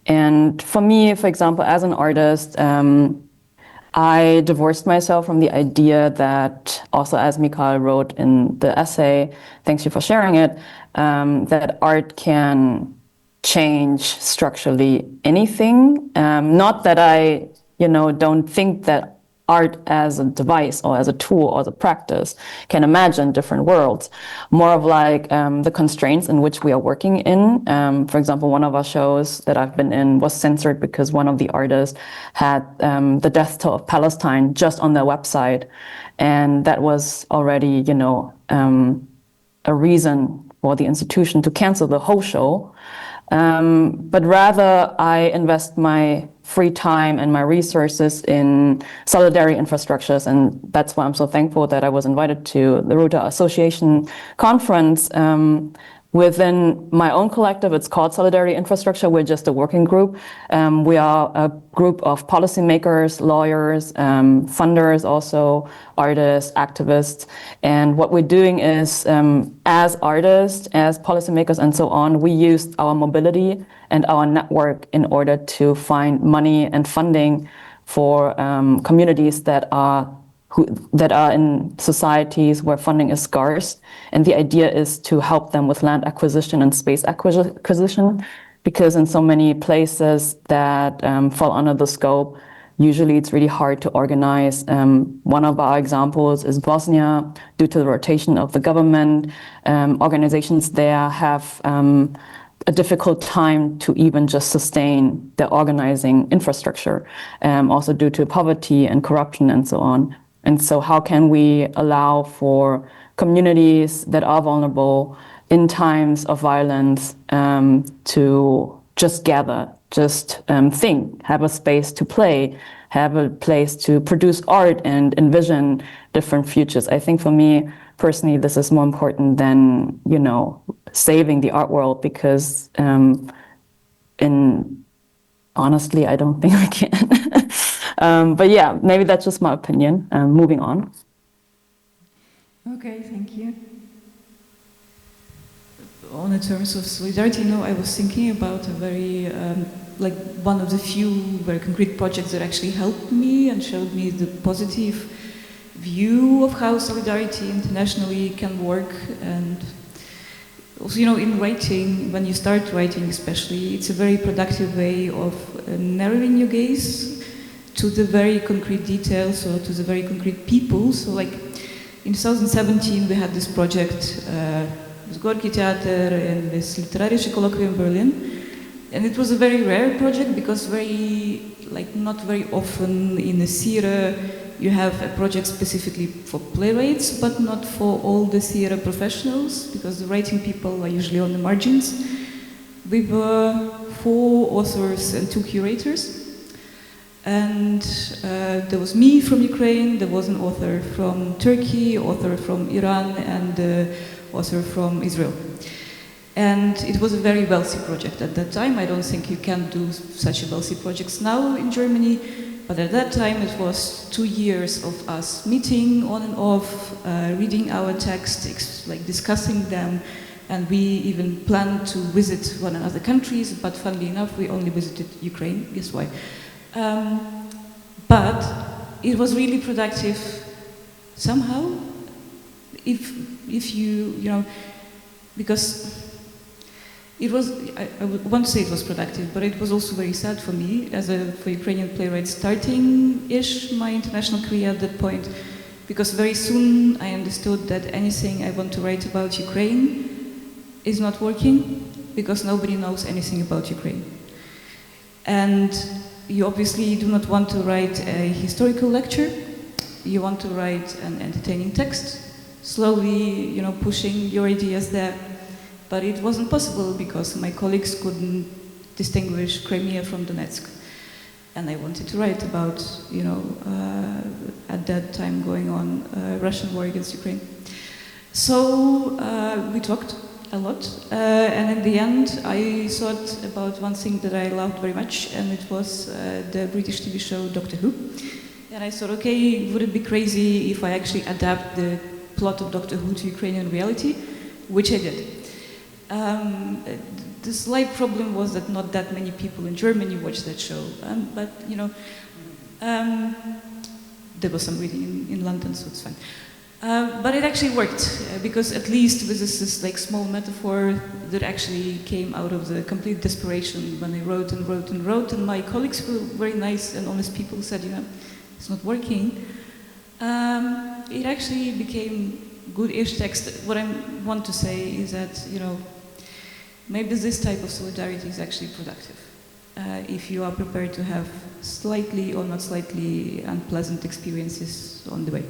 And for me, for example, as an artist, I divorced myself from the idea that, also as Michal wrote in the essay, thanks you for sharing it, that art can change structurally anything. Not that I, don't think that art as a device or as a tool or as a practice can imagine different worlds. More of like the constraints in which we are working in. For example, one of our shows that I've been in was censored because one of the artists had the death toll of Palestine just on their website. And that was already, a reason for the institution to cancel the whole show. But rather I invest my free time and my resources in solidarity infrastructures, and that's why I'm so thankful that I was invited to the Ruta Association conference. Within my own collective, it's called Solidarity Infrastructure. We're just a working group. We are a group of policymakers, lawyers, funders, also artists, activists. And what we're doing is, as artists, as policymakers, and so on, we use our mobility and our network in order to find money and funding for communities that are in societies where funding is scarce. And the idea is to help them with land acquisition and space acquisition, because in so many places that fall under the scope, usually it's really hard to organize. One of our examples is Bosnia. Due to the rotation of the government, organizations there have a difficult time to even just sustain their organizing infrastructure, also due to poverty and corruption and so on. And so how can we allow for communities that are vulnerable in times of violence to just gather, just think, have a space to play, have a place to produce art and envision different futures? I think for me, personally, this is more important than, you know, saving the art world, because honestly, I don't think we can. But yeah, maybe that's just my opinion. Moving on.
Okay, thank you.
On the terms of solidarity, I was thinking about a very, like one of the few very concrete projects that actually helped me and showed me the positive view of how solidarity internationally can work. And also, in writing, when you start writing especially, it's a very productive way of narrowing your gaze to the very concrete details or to the very concrete people. So like in 2017, we had this project, with Gorki Theater and this Literarische Colloquium in Berlin. And it was a very rare project because not very often in a theater you have a project specifically for playwrights, but not for all the theater professionals, because the writing people are usually on the margins. We were 4 authors and 2 curators. And there was me from Ukraine, there was an author from Turkey, author from Iran, and author from Israel. And it was a very wealthy project at that time. I don't think you can do such a wealthy projects now in Germany, but at that time it was 2 years of us meeting on and off, reading our texts, discussing them, and we even planned to visit one another countries, but funnily enough we only visited Ukraine, guess why? But it was really productive somehow, if you because it was, I would want to say it was productive, but it was also very sad for me for Ukrainian playwright starting-ish my international career at that point, because very soon I understood that anything I want to write about Ukraine is not working, because nobody knows anything about Ukraine. And you obviously do not want to write a historical lecture, you want to write an entertaining text, slowly, pushing your ideas there. But it wasn't possible because my colleagues couldn't distinguish Crimea from Donetsk. And I wanted to write about, at that time going on, Russian war against Ukraine. So we talked a lot, and in the end I thought about one thing that I loved very much, and it was the British TV show Doctor Who. And I thought, okay, would it be crazy if I actually adapt the plot of Doctor Who to Ukrainian reality, which I did. The slight problem was that not that many people in Germany watched that show, but there was some reading in London, so it's fine. But it actually worked, because at least with this small metaphor that actually came out of the complete desperation when I wrote and wrote and wrote, and my colleagues were very nice and honest people, said, it's not working. It actually became good-ish text. What I want to say is that, maybe this type of solidarity is actually productive. If you are prepared to have slightly or not slightly unpleasant experiences on the way.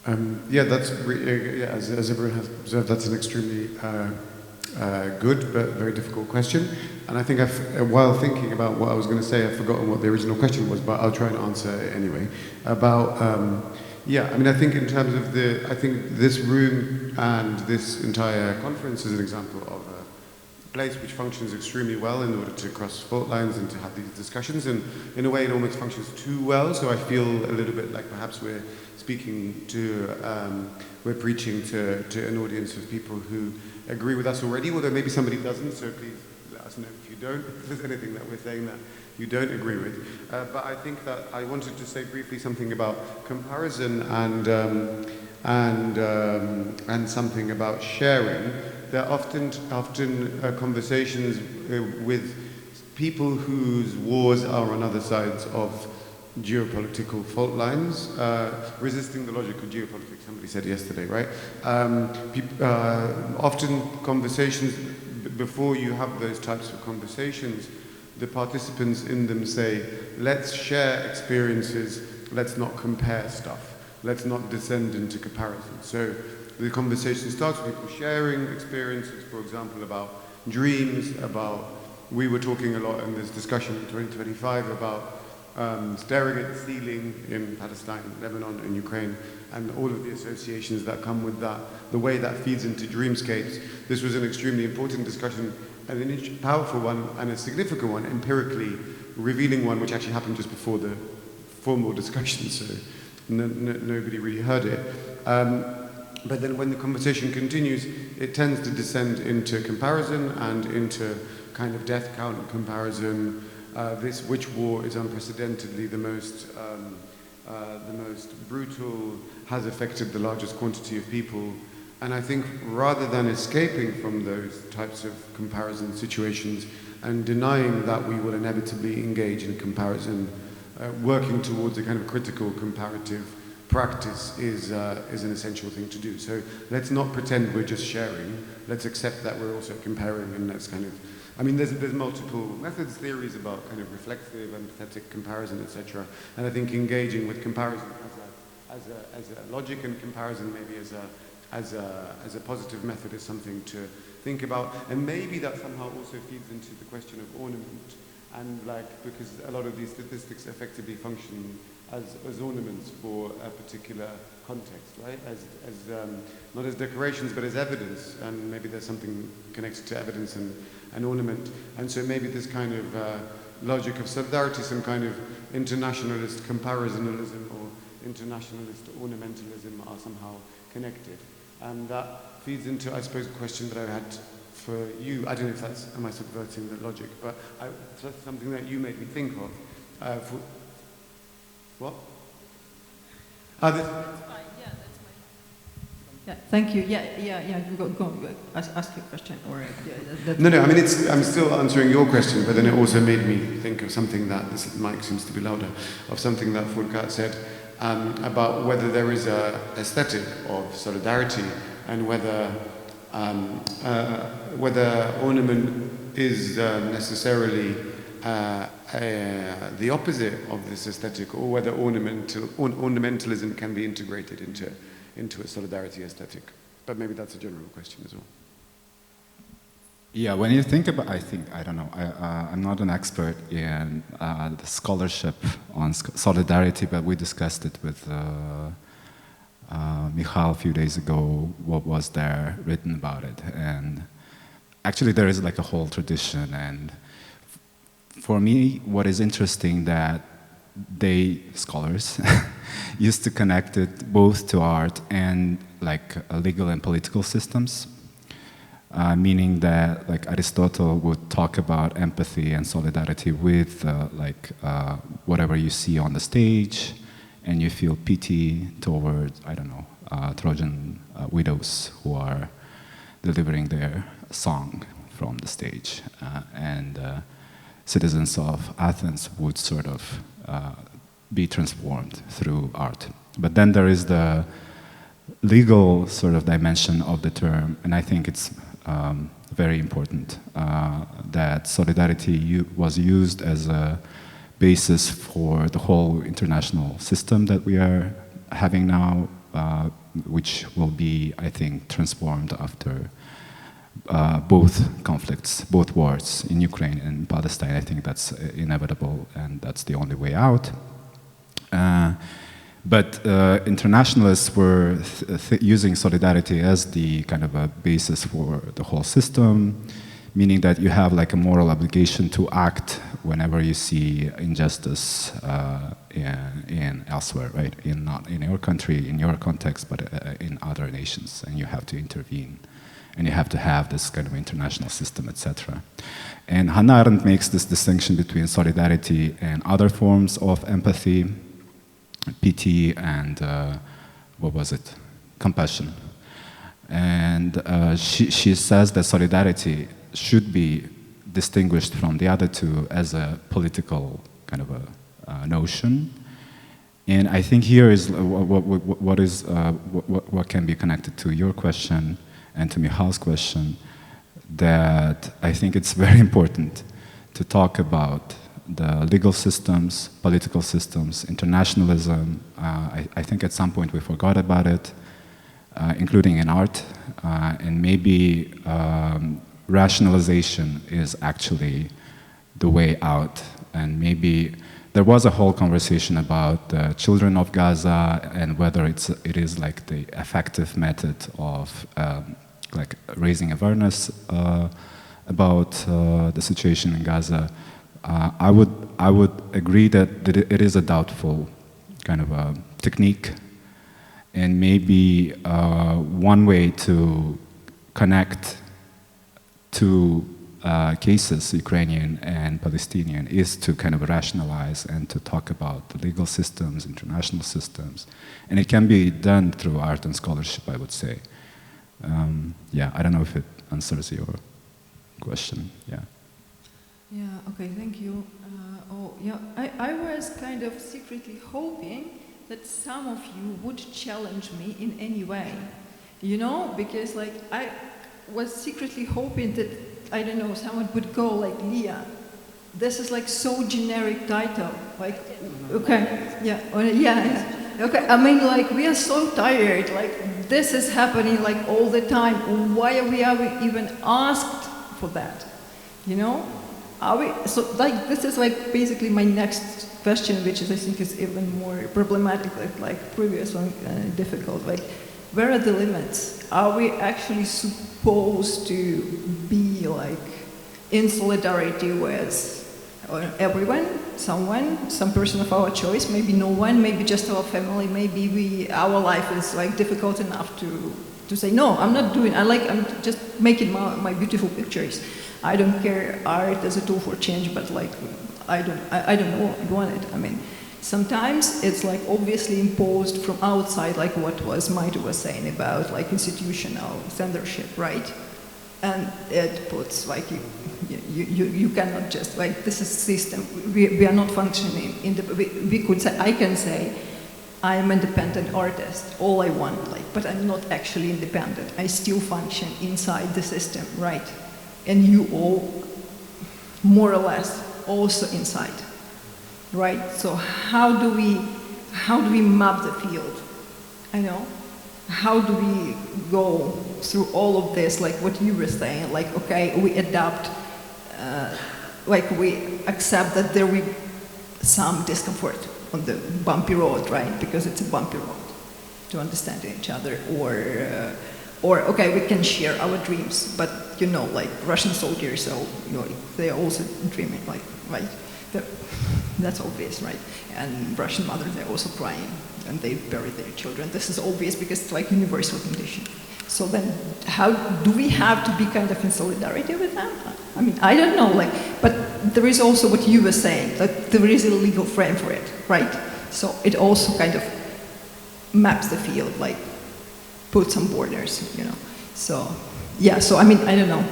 That's as everyone has observed, that's an extremely good but very difficult question. And I think while thinking about what I was going to say, I've forgotten what the original question was, but I'll try and answer it anyway. About I think in terms of I think this room and this entire conference is an example of a place which functions extremely well in order to cross fault lines and to have these discussions. And in a way, it almost functions too well. So I feel a little bit like perhaps we're speaking to, we're preaching to an audience of people who agree with us already, although maybe somebody doesn't. So please let us know if you don't, if there's anything that we're saying that you don't agree with. But I think that I wanted to say briefly something about comparison and something about sharing. There are often conversations with people whose wars are on other sides of geopolitical fault lines, resisting the logic of geopolitics, somebody said yesterday, right? Often conversations, before you have those types of conversations, the participants in them say, let's share experiences, let's not compare stuff, let's not descend into comparison. So the conversation starts with people sharing experiences, for example, about dreams, about, we were talking a lot in this discussion in 2025 about staring at the ceiling in Palestine, Lebanon and Ukraine, and all of the associations that come with that, the way that feeds into dreamscapes. This was an extremely important discussion, and a powerful one, and a significant one, empirically revealing one, which actually happened just before the formal discussion, so nobody really heard it. But then when the conversation continues, it tends to descend into comparison and into kind of death count comparison. Which war is unprecedentedly the most brutal, has affected the largest quantity of people. And I think rather than escaping from those types of comparison situations and denying that we will inevitably engage in comparison, working towards a kind of critical comparative practice is an essential thing to do. So let's not pretend we're just sharing. Let's accept that we're also comparing, and that's kind of, I mean, there's multiple methods, theories about kind of reflexive, empathetic comparison, etc. And I think engaging with comparison as a logic and comparison, maybe as a positive method, is something to think about. And maybe that somehow also feeds into the question of ornament, and because a lot of these statistics effectively function as ornaments for a particular context, right? As not as decorations, but as evidence. And maybe there's something connected to evidence and ornament. And so maybe this kind of logic of solidarity, some kind of internationalist comparisonalism or internationalist ornamentalism are somehow connected. And that feeds into, I suppose, a question that I had for you. I don't know if that's, am I subverting the logic, but that's something that you made me think of. What?
That's fine. Yeah, that's fine. Yeah, thank you. Yeah. Go. Ask your question. Or
No. I mean, I'm still answering your question, but then it also made me think of something that this mic seems to be louder. Of something that Furqat said about whether there is a aesthetic of solidarity and whether ornament is necessarily the opposite of this aesthetic, or whether ornamentalism can be integrated into a solidarity aesthetic. But maybe that's a general question as well.
Yeah, when you think about, I don't know, I'm not an expert in the scholarship on solidarity, but we discussed it with Michal a few days ago, what was there written about it. And actually there is like a whole tradition, and for me, what is interesting that scholars, used to connect it both to art and like legal and political systems, meaning that like Aristotle would talk about empathy and solidarity with whatever you see on the stage, and you feel pity towards, I don't know, Trojan widows who are delivering their song from the stage, and citizens of Athens would sort of be transformed through art. But then there is the legal sort of dimension of the term, and I think it's very important that solidarity was used as a basis for the whole international system that we are having now, which will be, I think, transformed after both conflicts, both wars in Ukraine and Palestine. I think that's inevitable, and that's the only way out. But internationalists were using solidarity as the kind of a basis for the whole system, meaning that you have like a moral obligation to act whenever you see injustice in elsewhere, right? Not in your country, in your context, but in other nations, and you have to intervene. And you have to have this kind of international system, etc. And Hannah Arendt makes this distinction between solidarity and other forms of empathy, pity, and compassion. And she says that solidarity should be distinguished from the other two as a political kind of a notion, And I think here is what can be connected to your question and to Michal's question, that I think it's very important to talk about the legal systems, political systems, internationalism. I think at some point we forgot about it, including in art, and maybe rationalization is actually the way out. And maybe there was a whole conversation about the children of Gaza and whether it is like the effective method of like raising awareness about the situation in Gaza. I would agree that it is a doubtful kind of a technique, and maybe one way to connect two cases, Ukrainian and Palestinian, is to kind of rationalize and to talk about the legal systems, international systems, and it can be done through art and scholarship, I would say. Yeah, I don't know if it answers your question. Yeah.
Yeah, okay, thank you. I was kind of secretly hoping that some of you would challenge me in any way, you know, because like I was secretly hoping that, I don't know, someone would go like, Lia, this is like so generic title, like, okay, yeah, okay, I mean, like, we are so tired, like, this is happening like all the time, why are we even asked for that, you know? So like, this is like basically my next question, which is, I think, is even more problematic, like previous one, difficult, like, where are the limits? Are we actually supposed to be like in solidarity with everyone, someone, some person of our choice, maybe no one, maybe just our family, maybe our life is like difficult enough to say, no, I'm not doing, I'm just making my beautiful pictures. I don't care art as a tool for change, but like, I don't want it. I mean, sometimes it's like obviously imposed from outside, like what Maithu was saying about like institutional censorship, right? And it puts like, you cannot just, like, this is system, we are not functioning in the, we could say, I can say, I am an independent artist, all I want, like, but I'm not actually independent. I still function inside the system, right? And you all, more or less, also inside, right? So how do we map the field? I know. How do we go through all of this, like what you were saying, like, okay, we adapt, like we accept that there will be some discomfort on the bumpy road, right? Because it's a bumpy road to understand each other, or okay, we can share our dreams, but you know, like Russian soldiers, so you know, they are also dreaming, like, right? That's obvious, right? And Russian mothers, they're also crying, and they bury their children. This is obvious because it's like universal condition. So then, how do we have to be kind of in solidarity with them? I mean, I don't know, like, but there is also what you were saying, that there is a legal frame for it, right? So it also kind of maps the field, like, put some borders, you know. So, yeah, so I mean, I don't know.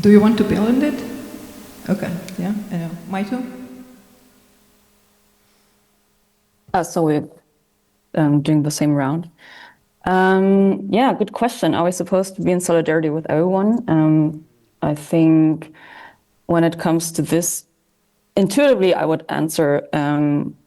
Do you want to build on it? Okay, yeah, I know. Maithu?
So we're doing the same round. Yeah, good question. Are we supposed to be in solidarity with everyone? I think when it comes to this, intuitively, I would answer,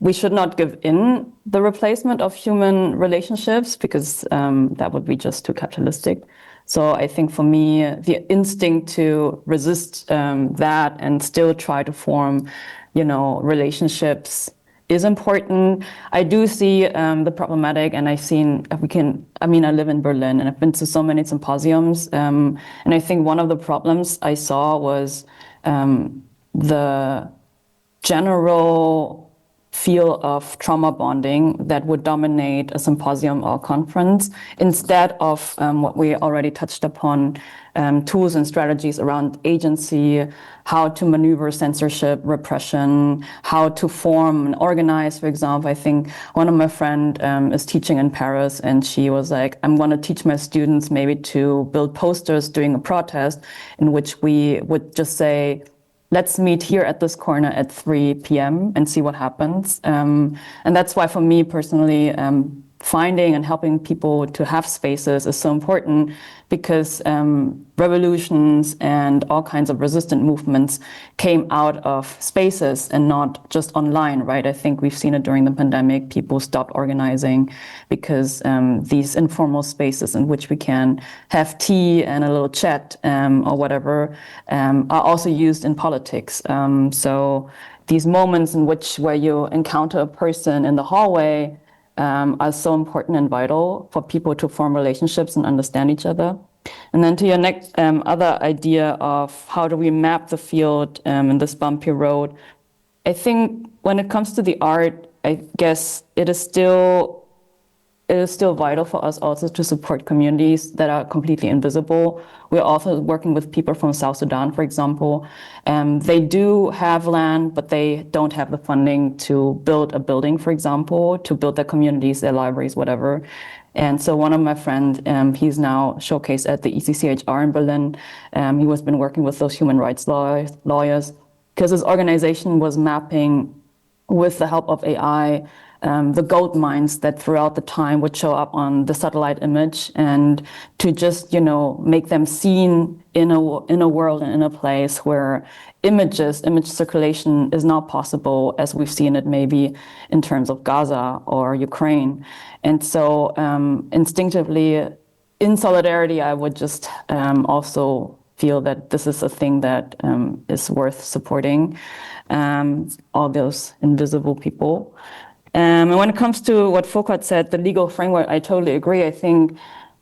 we should not give in the replacement of human relationships, because that would be just too capitalistic. So I think for me, the instinct to resist that and still try to form, you know, relationships is important. I do see the problematic, and I've seen, I live in Berlin, and I've been to so many symposiums, and I think one of the problems I saw was the general feel of trauma bonding that would dominate a symposium or conference, instead of what we already touched upon, tools and strategies around agency, how to maneuver censorship, repression, how to form and organize, for example. I think one of my friends is teaching in Paris, and she was like, I'm going to teach my students maybe to build posters during a protest in which we would just say, let's meet here at this corner at 3 p.m. and see what happens. And that's why for me personally, finding and helping people to have spaces is so important, because revolutions and all kinds of resistant movements came out of spaces and not just online, right? I think we've seen it during the pandemic. People stopped organizing because these informal spaces in which we can have tea and a little chat or whatever are also used in politics. So these moments in which where you encounter a person in the hallway are so important and vital for people to form relationships and understand each other. And then to your next other idea of how do we map the field in this bumpy road, I think when it comes to the art, I guess it is still vital for us also to support communities that are completely invisible. We're also working with people from South Sudan, for example. They do have land, but they don't have the funding to build a building, for example, to build their communities, their libraries, whatever. And so one of my friends, he's now showcased at the ECCHR in Berlin. He has been working with those human rights lawyers, because his organization was mapping, with the help of AI, the gold mines that throughout the time would show up on the satellite image, and to just, make them seen in a world and in a place where image circulation is not possible as we've seen it maybe in terms of Gaza or Ukraine. And so instinctively, in solidarity, I would just also feel that this is a thing that is worth supporting, all those invisible people. And when it comes to what Furqat said, the legal framework, I totally agree. I think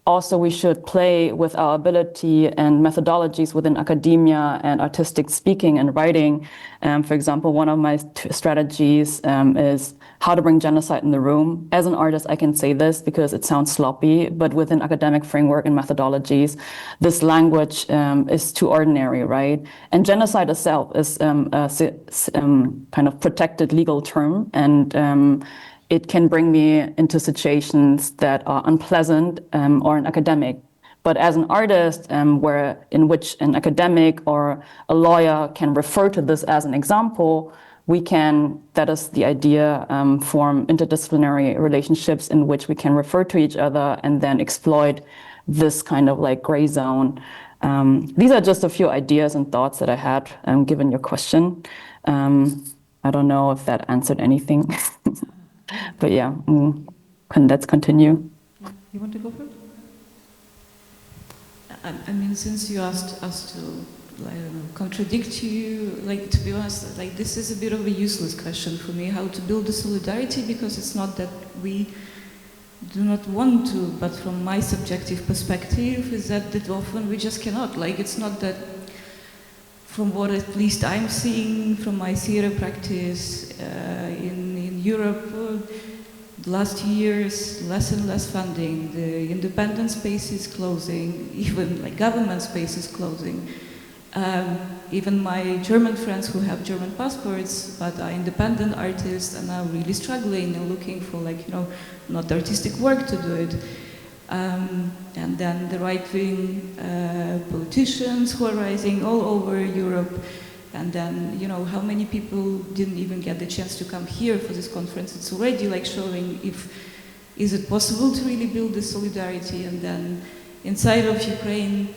also we should play with our ability and methodologies within academia and artistic speaking and writing. For example, one of my strategies is how to bring genocide in the room. As an artist, I can say this because it sounds sloppy, but within academic framework and methodologies, this language is too ordinary, right? And genocide itself is a kind of protected legal term, and it can bring me into situations that are unpleasant or an academic. But as an artist, in which an academic or a lawyer can refer to this as an example, we can, that is the idea, form interdisciplinary relationships in which we can refer to each other and then exploit this kind of like gray zone. These are just a few ideas and thoughts that I had given your question. I don't know if that answered anything. But yeah, let's continue.
You want to go first?
I mean, since you asked us to, I don't know, contradict you, like, to be honest, like, this is a bit of a useless question for me, how to build the solidarity, because it's not that we do not want to, but from my subjective perspective is that often we just cannot. Like, it's not that, from what at least I'm seeing from my theater practice in Europe, the last years, less and less funding, the independent space is closing, even like government space is closing. Even my German friends who have German passports but are independent artists are now really struggling and looking for, like, not artistic work to do it. And then the right-wing politicians who are rising all over Europe. And then, how many people didn't even get the chance to come here for this conference? It's already like showing is it possible to really build this solidarity? And then inside of Ukraine,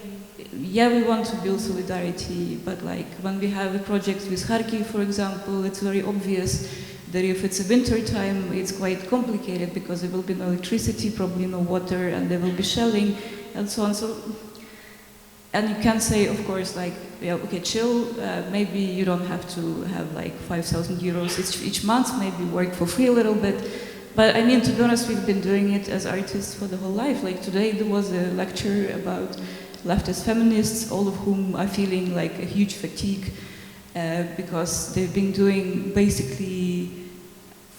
yeah, we want to build solidarity, but like when we have a project with Kharkiv, for example, it's very obvious that if it's a winter time, it's quite complicated because there will be no electricity, probably no water, and there will be shelling, and so on. So, and you can say, of course, like, yeah, okay, chill, maybe you don't have to have like 5,000 euros each month, maybe work for free a little bit. But I mean, to be honest, we've been doing it as artists for the whole life. Like today there was a lecture about leftist feminists, all of whom are feeling like a huge fatigue because they've been doing basically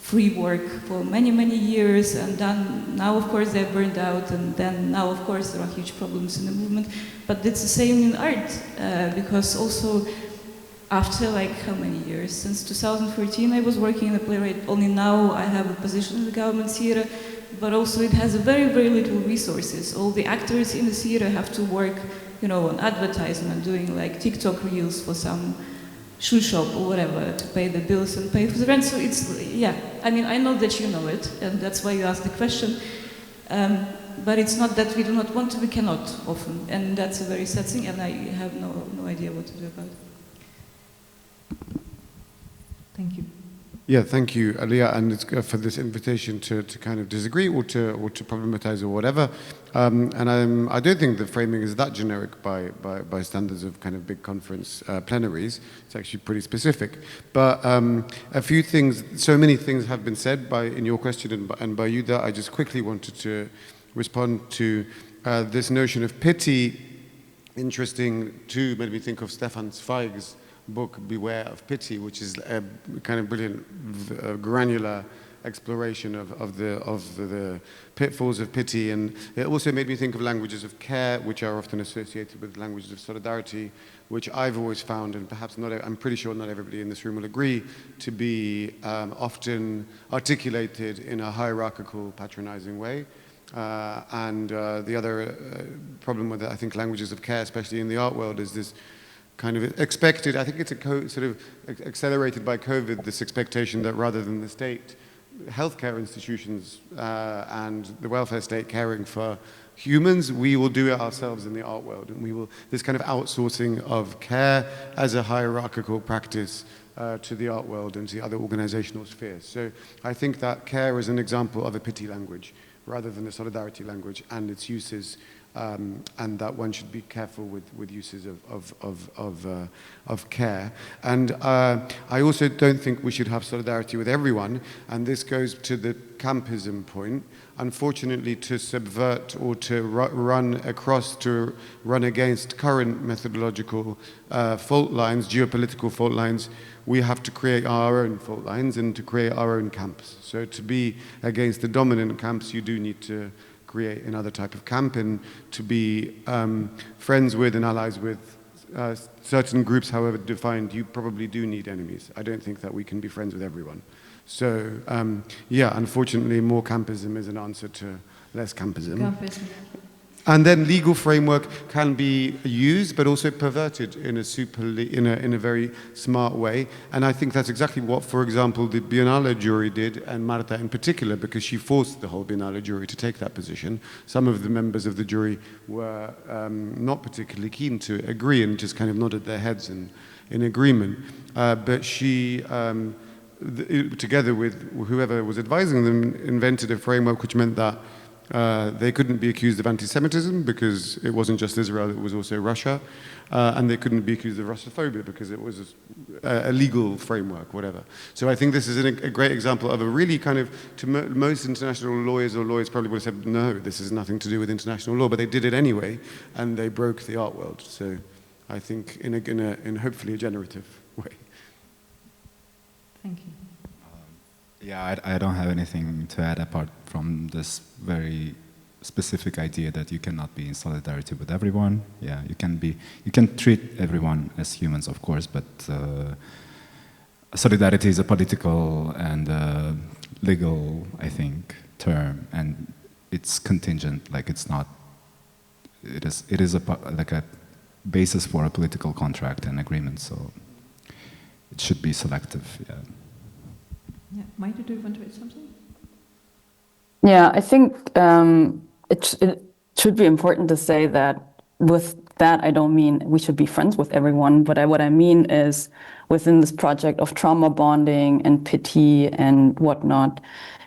free work for many, many years, and then now, of course, they're burned out, and then now, of course, there are huge problems in the movement. But it's the same in art, because also after like how many years? Since 2014 I was working in a playwright. Only now I have a position in the government theater, but also it has very, very little resources. All the actors in the theater have to work, on advertisement, doing like TikTok reels for some shoe shop or whatever to pay the bills and pay for the rent. So it's, yeah, I mean, I know that you know it, and that's why you asked the question. But it's not that we do not want to, we cannot often. And that's a very sad thing, and I have no idea what to do about it.
Thank you.
Yeah, thank you, Lia, and it's for this invitation to kind of disagree or to problematize or whatever. And I don't think the framing is that generic by standards of kind of big conference plenaries. It's actually pretty specific. But a few things, so many things have been said in your question and by you that I just quickly wanted to respond to this notion of pity. Interesting too, made me think of Stefan Zweig's book, Beware of Pity, which is a kind of brilliant, granular exploration of the pitfalls of pity. And it also made me think of languages of care, which are often associated with languages of solidarity, which I've always found, and perhaps not, I'm pretty sure not everybody in this room will agree, to be often articulated in a hierarchical, patronizing way. And the other problem with, I think, languages of care, especially in the art world, is this kind of expected, I think it's sort of accelerated by COVID, this expectation that rather than the state, healthcare institutions and the welfare state caring for humans, we will do it ourselves in the art world. And we will, this kind of outsourcing of care as a hierarchical practice to the art world and to the other organizational spheres. So I think that care is an example of a pity language rather than a solidarity language and its uses. And that one should be careful with uses of care. And I also don't think we should have solidarity with everyone, and this goes to the campism point. Unfortunately, to subvert or to run against current methodological fault lines, geopolitical fault lines, we have to create our own fault lines and to create our own camps. So to be against the dominant camps, you do need to create another type of camp, and to be friends with and allies with certain groups, however defined, you probably do need enemies. I don't think that we can be friends with everyone. So, yeah, unfortunately, more campism is an answer to less campism. And then legal framework can be used, but also perverted in a very smart way. And I think that's exactly what, for example, the Biennale jury did, and Marta in particular, because she forced the whole Biennale jury to take that position. Some of the members of the jury were not particularly keen to agree and just kind of nodded their heads in agreement. But she, together with whoever was advising them, invented a framework which meant that they couldn't be accused of anti-Semitism because it wasn't just Israel, it was also Russia. And they couldn't be accused of Russophobia because it was a legal framework, whatever. So I think this is a great example of a really kind of, to most international lawyers or lawyers probably would have said, no, this has nothing to do with international law, but they did it anyway, and they broke the art world. So I think in hopefully a generative way.
Thank you.
Yeah, I don't have anything to add apart from this very specific idea that you cannot be in solidarity with everyone. Yeah, you can treat everyone as humans, of course, but solidarity is a political and legal, I think, term, and it's contingent. Like it's not. It is like a basis for a political contract and agreement. So it should be selective. Yeah.
Yeah, Maithu, do you want to add something?
Yeah, I think it should be important to say that with that, I don't mean we should be friends with everyone, but what I mean is within this project of trauma bonding and pity and whatnot,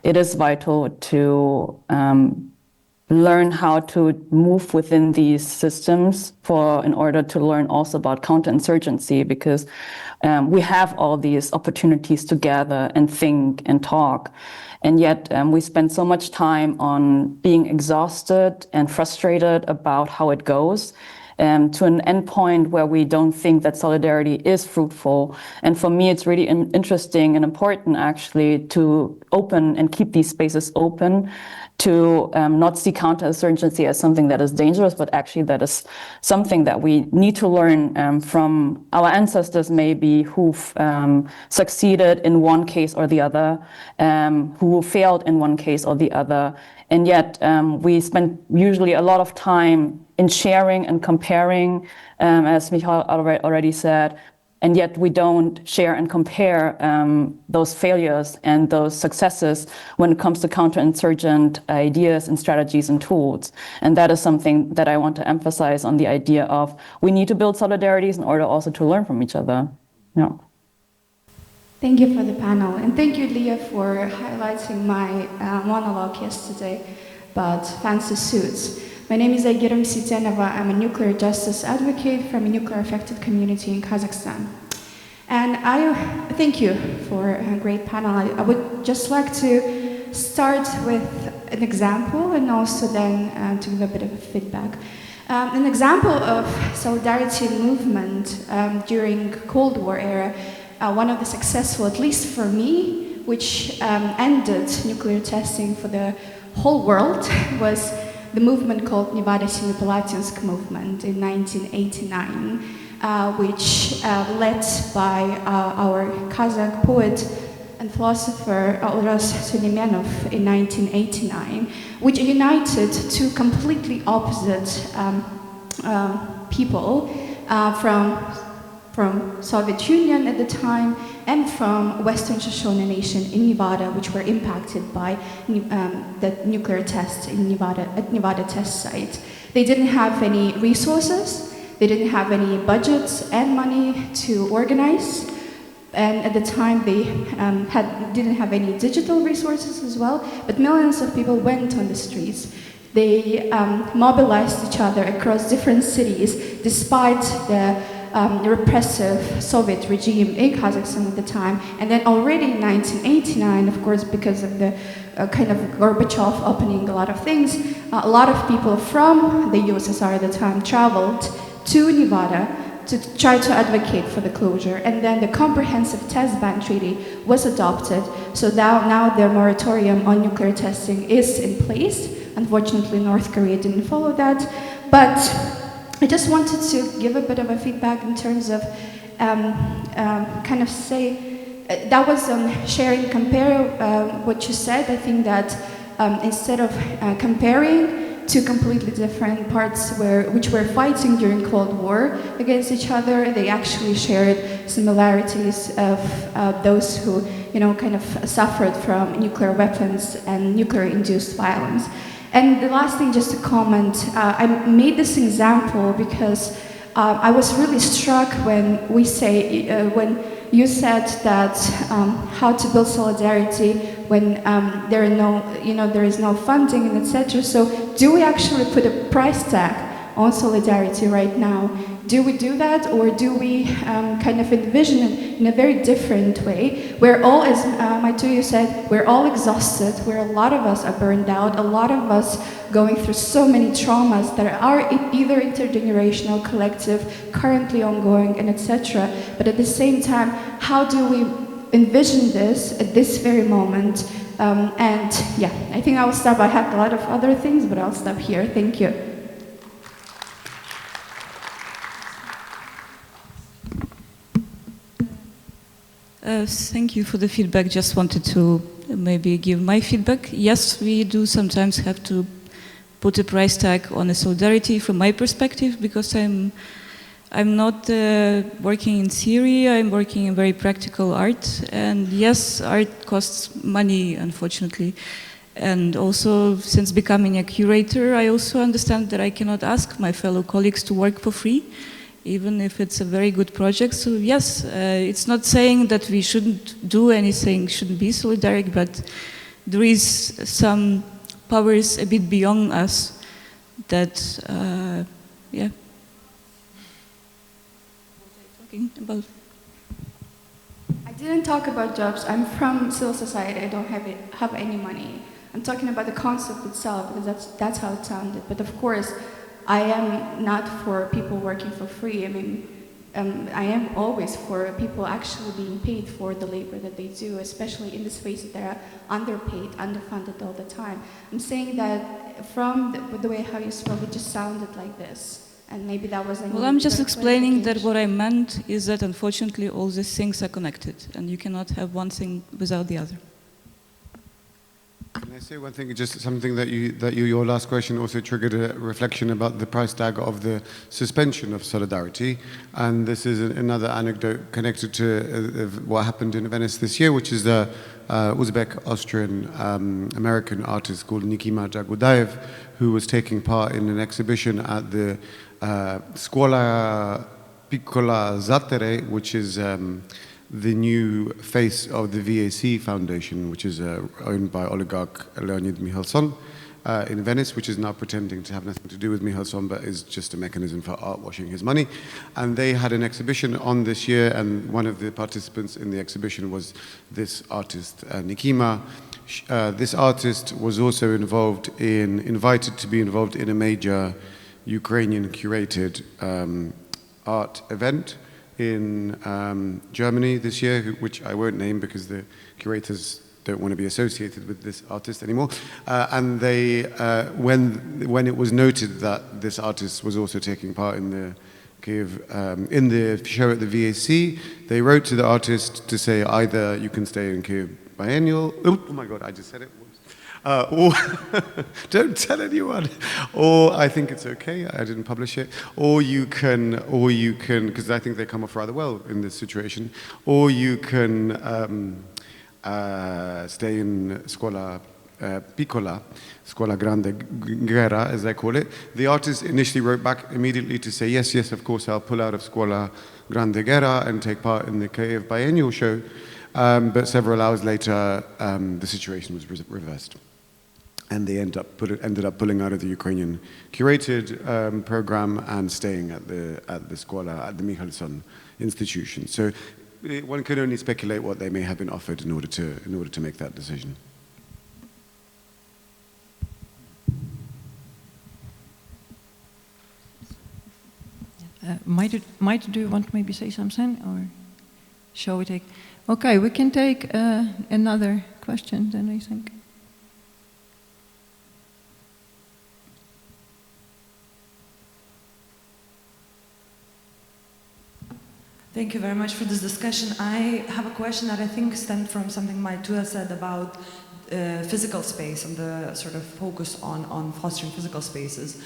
it is vital to learn how to move within these systems in order to learn also about counterinsurgency, because we have all these opportunities to gather and think and talk. And yet we spend so much time on being exhausted and frustrated about how it goes, to an end point where we don't think that solidarity is fruitful. And for me, it's really interesting and important actually to open and keep these spaces open, to not see counterinsurgency as something that is dangerous, but actually that is something that we need to learn from our ancestors maybe who've succeeded in one case or the other, who failed in one case or the other. And yet we spend usually a lot of time in sharing and comparing, as Michal already said, and yet we don't share and compare those failures and those successes when it comes to counterinsurgent ideas and strategies and tools. And that is something that I want to emphasize on the idea of we need to build solidarities in order also to learn from each other. Yeah.
Thank you for the panel, and thank you, Lia, for highlighting my monologue yesterday about fancy suits. My name is Aygirim Sitenova. I'm a nuclear justice advocate from a nuclear affected community in Kazakhstan. And I thank you for a great panel. I would just like to start with an example and also then to give a bit of feedback. An example of solidarity movement during Cold War era, one of the successful, at least for me, which ended nuclear testing for the whole world, was the movement called Nevada Semipalatinsk movement in 1989, which led by our Kazakh poet and philosopher Uras Suleimanov in 1989, which united two completely opposite people from Soviet Union at the time and from Western Shoshone Nation in Nevada, which were impacted by the nuclear test in Nevada, at Nevada test site. They didn't have any resources, they didn't have any budgets and money to organize, and at the time they didn't have any digital resources as well, but millions of people went on the streets. They mobilized each other across different cities despite the repressive Soviet regime in Kazakhstan at the time. And then already in 1989, of course, because of the kind of Gorbachev opening a lot of things, a lot of people from the USSR at the time traveled to Nevada to try to advocate for the closure. And then the comprehensive test ban treaty was adopted. So now the moratorium on nuclear testing is in place. Unfortunately, North Korea didn't follow that. But I just wanted to give a bit of a feedback in terms of kind of say, that was sharing, compare what you said. I think that instead of comparing two completely different parts which were fighting during Cold War against each other, they actually shared similarities of those who, kind of suffered from nuclear weapons and nuclear-induced violence. And the last thing, just to comment, I made this example because I was really struck when when you said that how to build solidarity when there is no funding and etc. So do we actually put a price tag on solidarity right now? Do we do that, or do we kind of envision it in a very different way? We're all, as Maithu said, we're all exhausted, where a lot of us are burned out, a lot of us going through so many traumas that are either intergenerational, collective, currently ongoing, and etc. But at the same time, how do we envision this at this very moment? And yeah, I think I'll stop. I have a lot of other things, but I'll stop here. Thank you.
Thank you for the feedback. Just wanted to maybe give my feedback. Yes, we do sometimes have to put a price tag on a solidarity from my perspective, because I'm not working in theory, I'm working in very practical art. And yes, art costs money, unfortunately. And also, since becoming a curator, I also understand that I cannot ask my fellow colleagues to work for free, even if it's a very good project. So yes, it's not saying that we shouldn't do anything, shouldn't be solidaric, but there is some powers a bit beyond us that, yeah. What was I talking about?
I didn't talk about jobs. I'm from civil society. I don't have any money. I'm talking about the concept itself, because that's how it sounded. But of course, I am not for people working for free. I mean, I am always for people actually being paid for the labor that they do, especially in the spaces that are underpaid, underfunded all the time. I'm saying that from the way how you spoke, it just sounded like this. And maybe that was
well, I'm just explaining that what I meant is that unfortunately all these things are connected, and you cannot have one thing without the other.
Can I I say one thing? Just something that your last question also triggered a reflection about the price tag of the suspension of solidarity, and this is another anecdote connected to what happened in Venice this year, which is the Uzbek Austrian American artist called Nikima Jagudayev, who was taking part in an exhibition at the Scuola Piccola Zattere, which is the new face of the VAC Foundation, which is owned by oligarch Leonid Michalson in Venice, which is now pretending to have nothing to do with Michalson, but is just a mechanism for art washing his money. And they had an exhibition on this year, and one of the participants in the exhibition was this artist, Nikima. This artist was also invited to be involved in a major Ukrainian curated art event in Germany this year, which I won't name because the curators don't want to be associated with this artist anymore. And they, when it was noted that this artist was also taking part in the in the show at the VAC, they wrote to the artist to say either you can stay in Kyiv biennial. Oh my God, I just said it. Or don't tell anyone. Or I think it's okay, I didn't publish it. Or you can, because I think they come off rather well in this situation. Or you can stay in Scuola Piccola, Scuola Grande Guerra, as they call it. The artist initially wrote back immediately to say, yes, of course, I'll pull out of Scuola Grande Guerra and take part in the Kyiv biennial show. But several hours later, the situation was reversed. And they ended up pulling out of the Ukrainian curated program and staying at the Scuola, at the Michalson institution. So one can only speculate what they may have been offered in order to make that decision.
Maithu, do you want to maybe say something, or shall we take? Okay, we can take another question then, I think.
Thank you very much for this discussion. I have a question that I think stemmed from something Maithu said about physical space and the sort of focus on fostering physical spaces.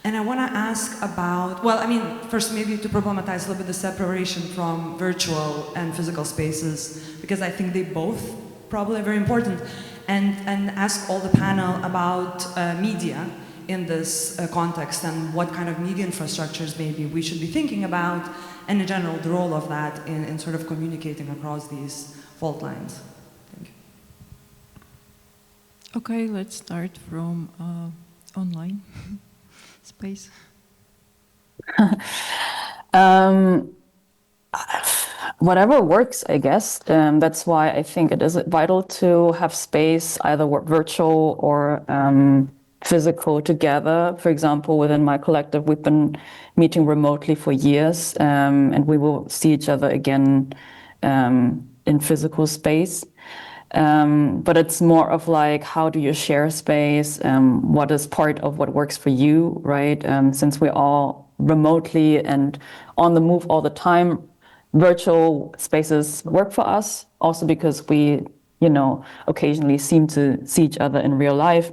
And I want to ask about, well, I mean, first maybe to problematize a little bit the separation from virtual and physical spaces, because I think they both probably are very important, and ask all the panel about media in this context and what kind of media infrastructures maybe we should be thinking about, and in general the role of that in sort of communicating across these fault lines. Thank you.
Okay, let's start from online space.
Whatever works, I guess. That's why I think it is vital to have space, either virtual or physical, together. For example, within my collective, we've been meeting remotely for years, and we will see each other again in physical space. But it's more of like, how do you share space? What is part of what works for you, right? Since we're all remotely and on the move all the time, virtual spaces work for us, also because we, occasionally seem to see each other in real life.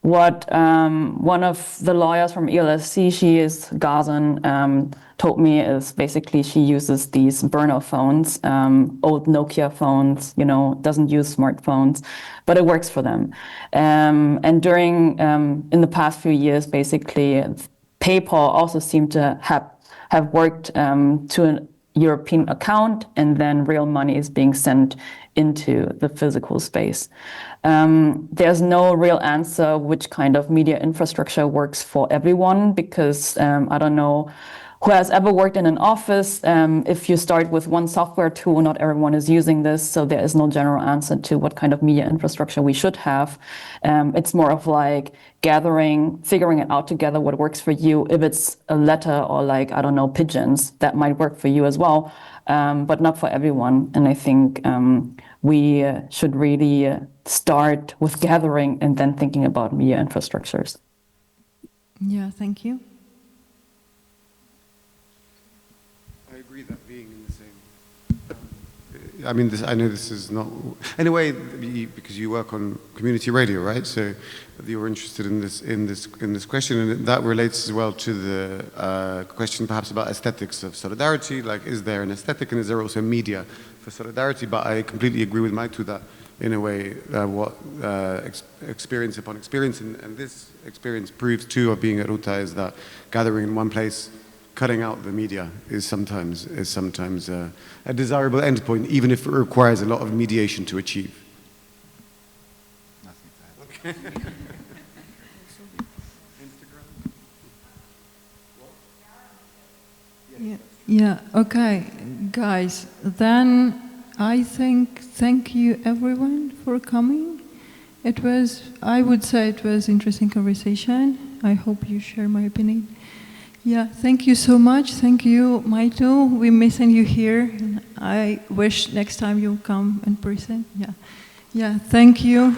What one of the lawyers from ELSC, she is Gazan, told me is basically she uses these burner phones, old Nokia phones, doesn't use smartphones, but it works for them. And during, in the past few years, basically, PayPal also seemed to have worked to an European account, and then real money is being sent into the physical space. There's no real answer which kind of media infrastructure works for everyone, because I don't know who has ever worked in an office. If you start with one software tool, not everyone is using this, so there is no general answer to what kind of media infrastructure we should have. It's more of like figuring it out together, what works for you. If it's a letter or like, I don't know, pigeons, that might work for you as well, but not for everyone. And I think we should really start with gathering and then thinking about media infrastructures.
Yeah, thank you.
I agree that being in the same, I mean, I know this is not, anyway, because you work on community radio, right? So you were interested in this question, and that relates as well to the question perhaps about aesthetics of solidarity, like is there an aesthetic and is there also media for solidarity? But I completely agree with Maithu that in a way what experience upon experience, and this experience proves too of being at Ruta, is that gathering in one place, cutting out the media is sometimes a desirable endpoint, even if it requires a lot of mediation to achieve.
Nothing to add.
Okay.
Yeah, okay, guys, then I think thank you everyone for coming. It was, I would say it was interesting conversation. I hope you share my opinion. Yeah, thank you so much. Thank you, Maithu. We're missing you here. I wish next time you'll come in person. Yeah, thank you.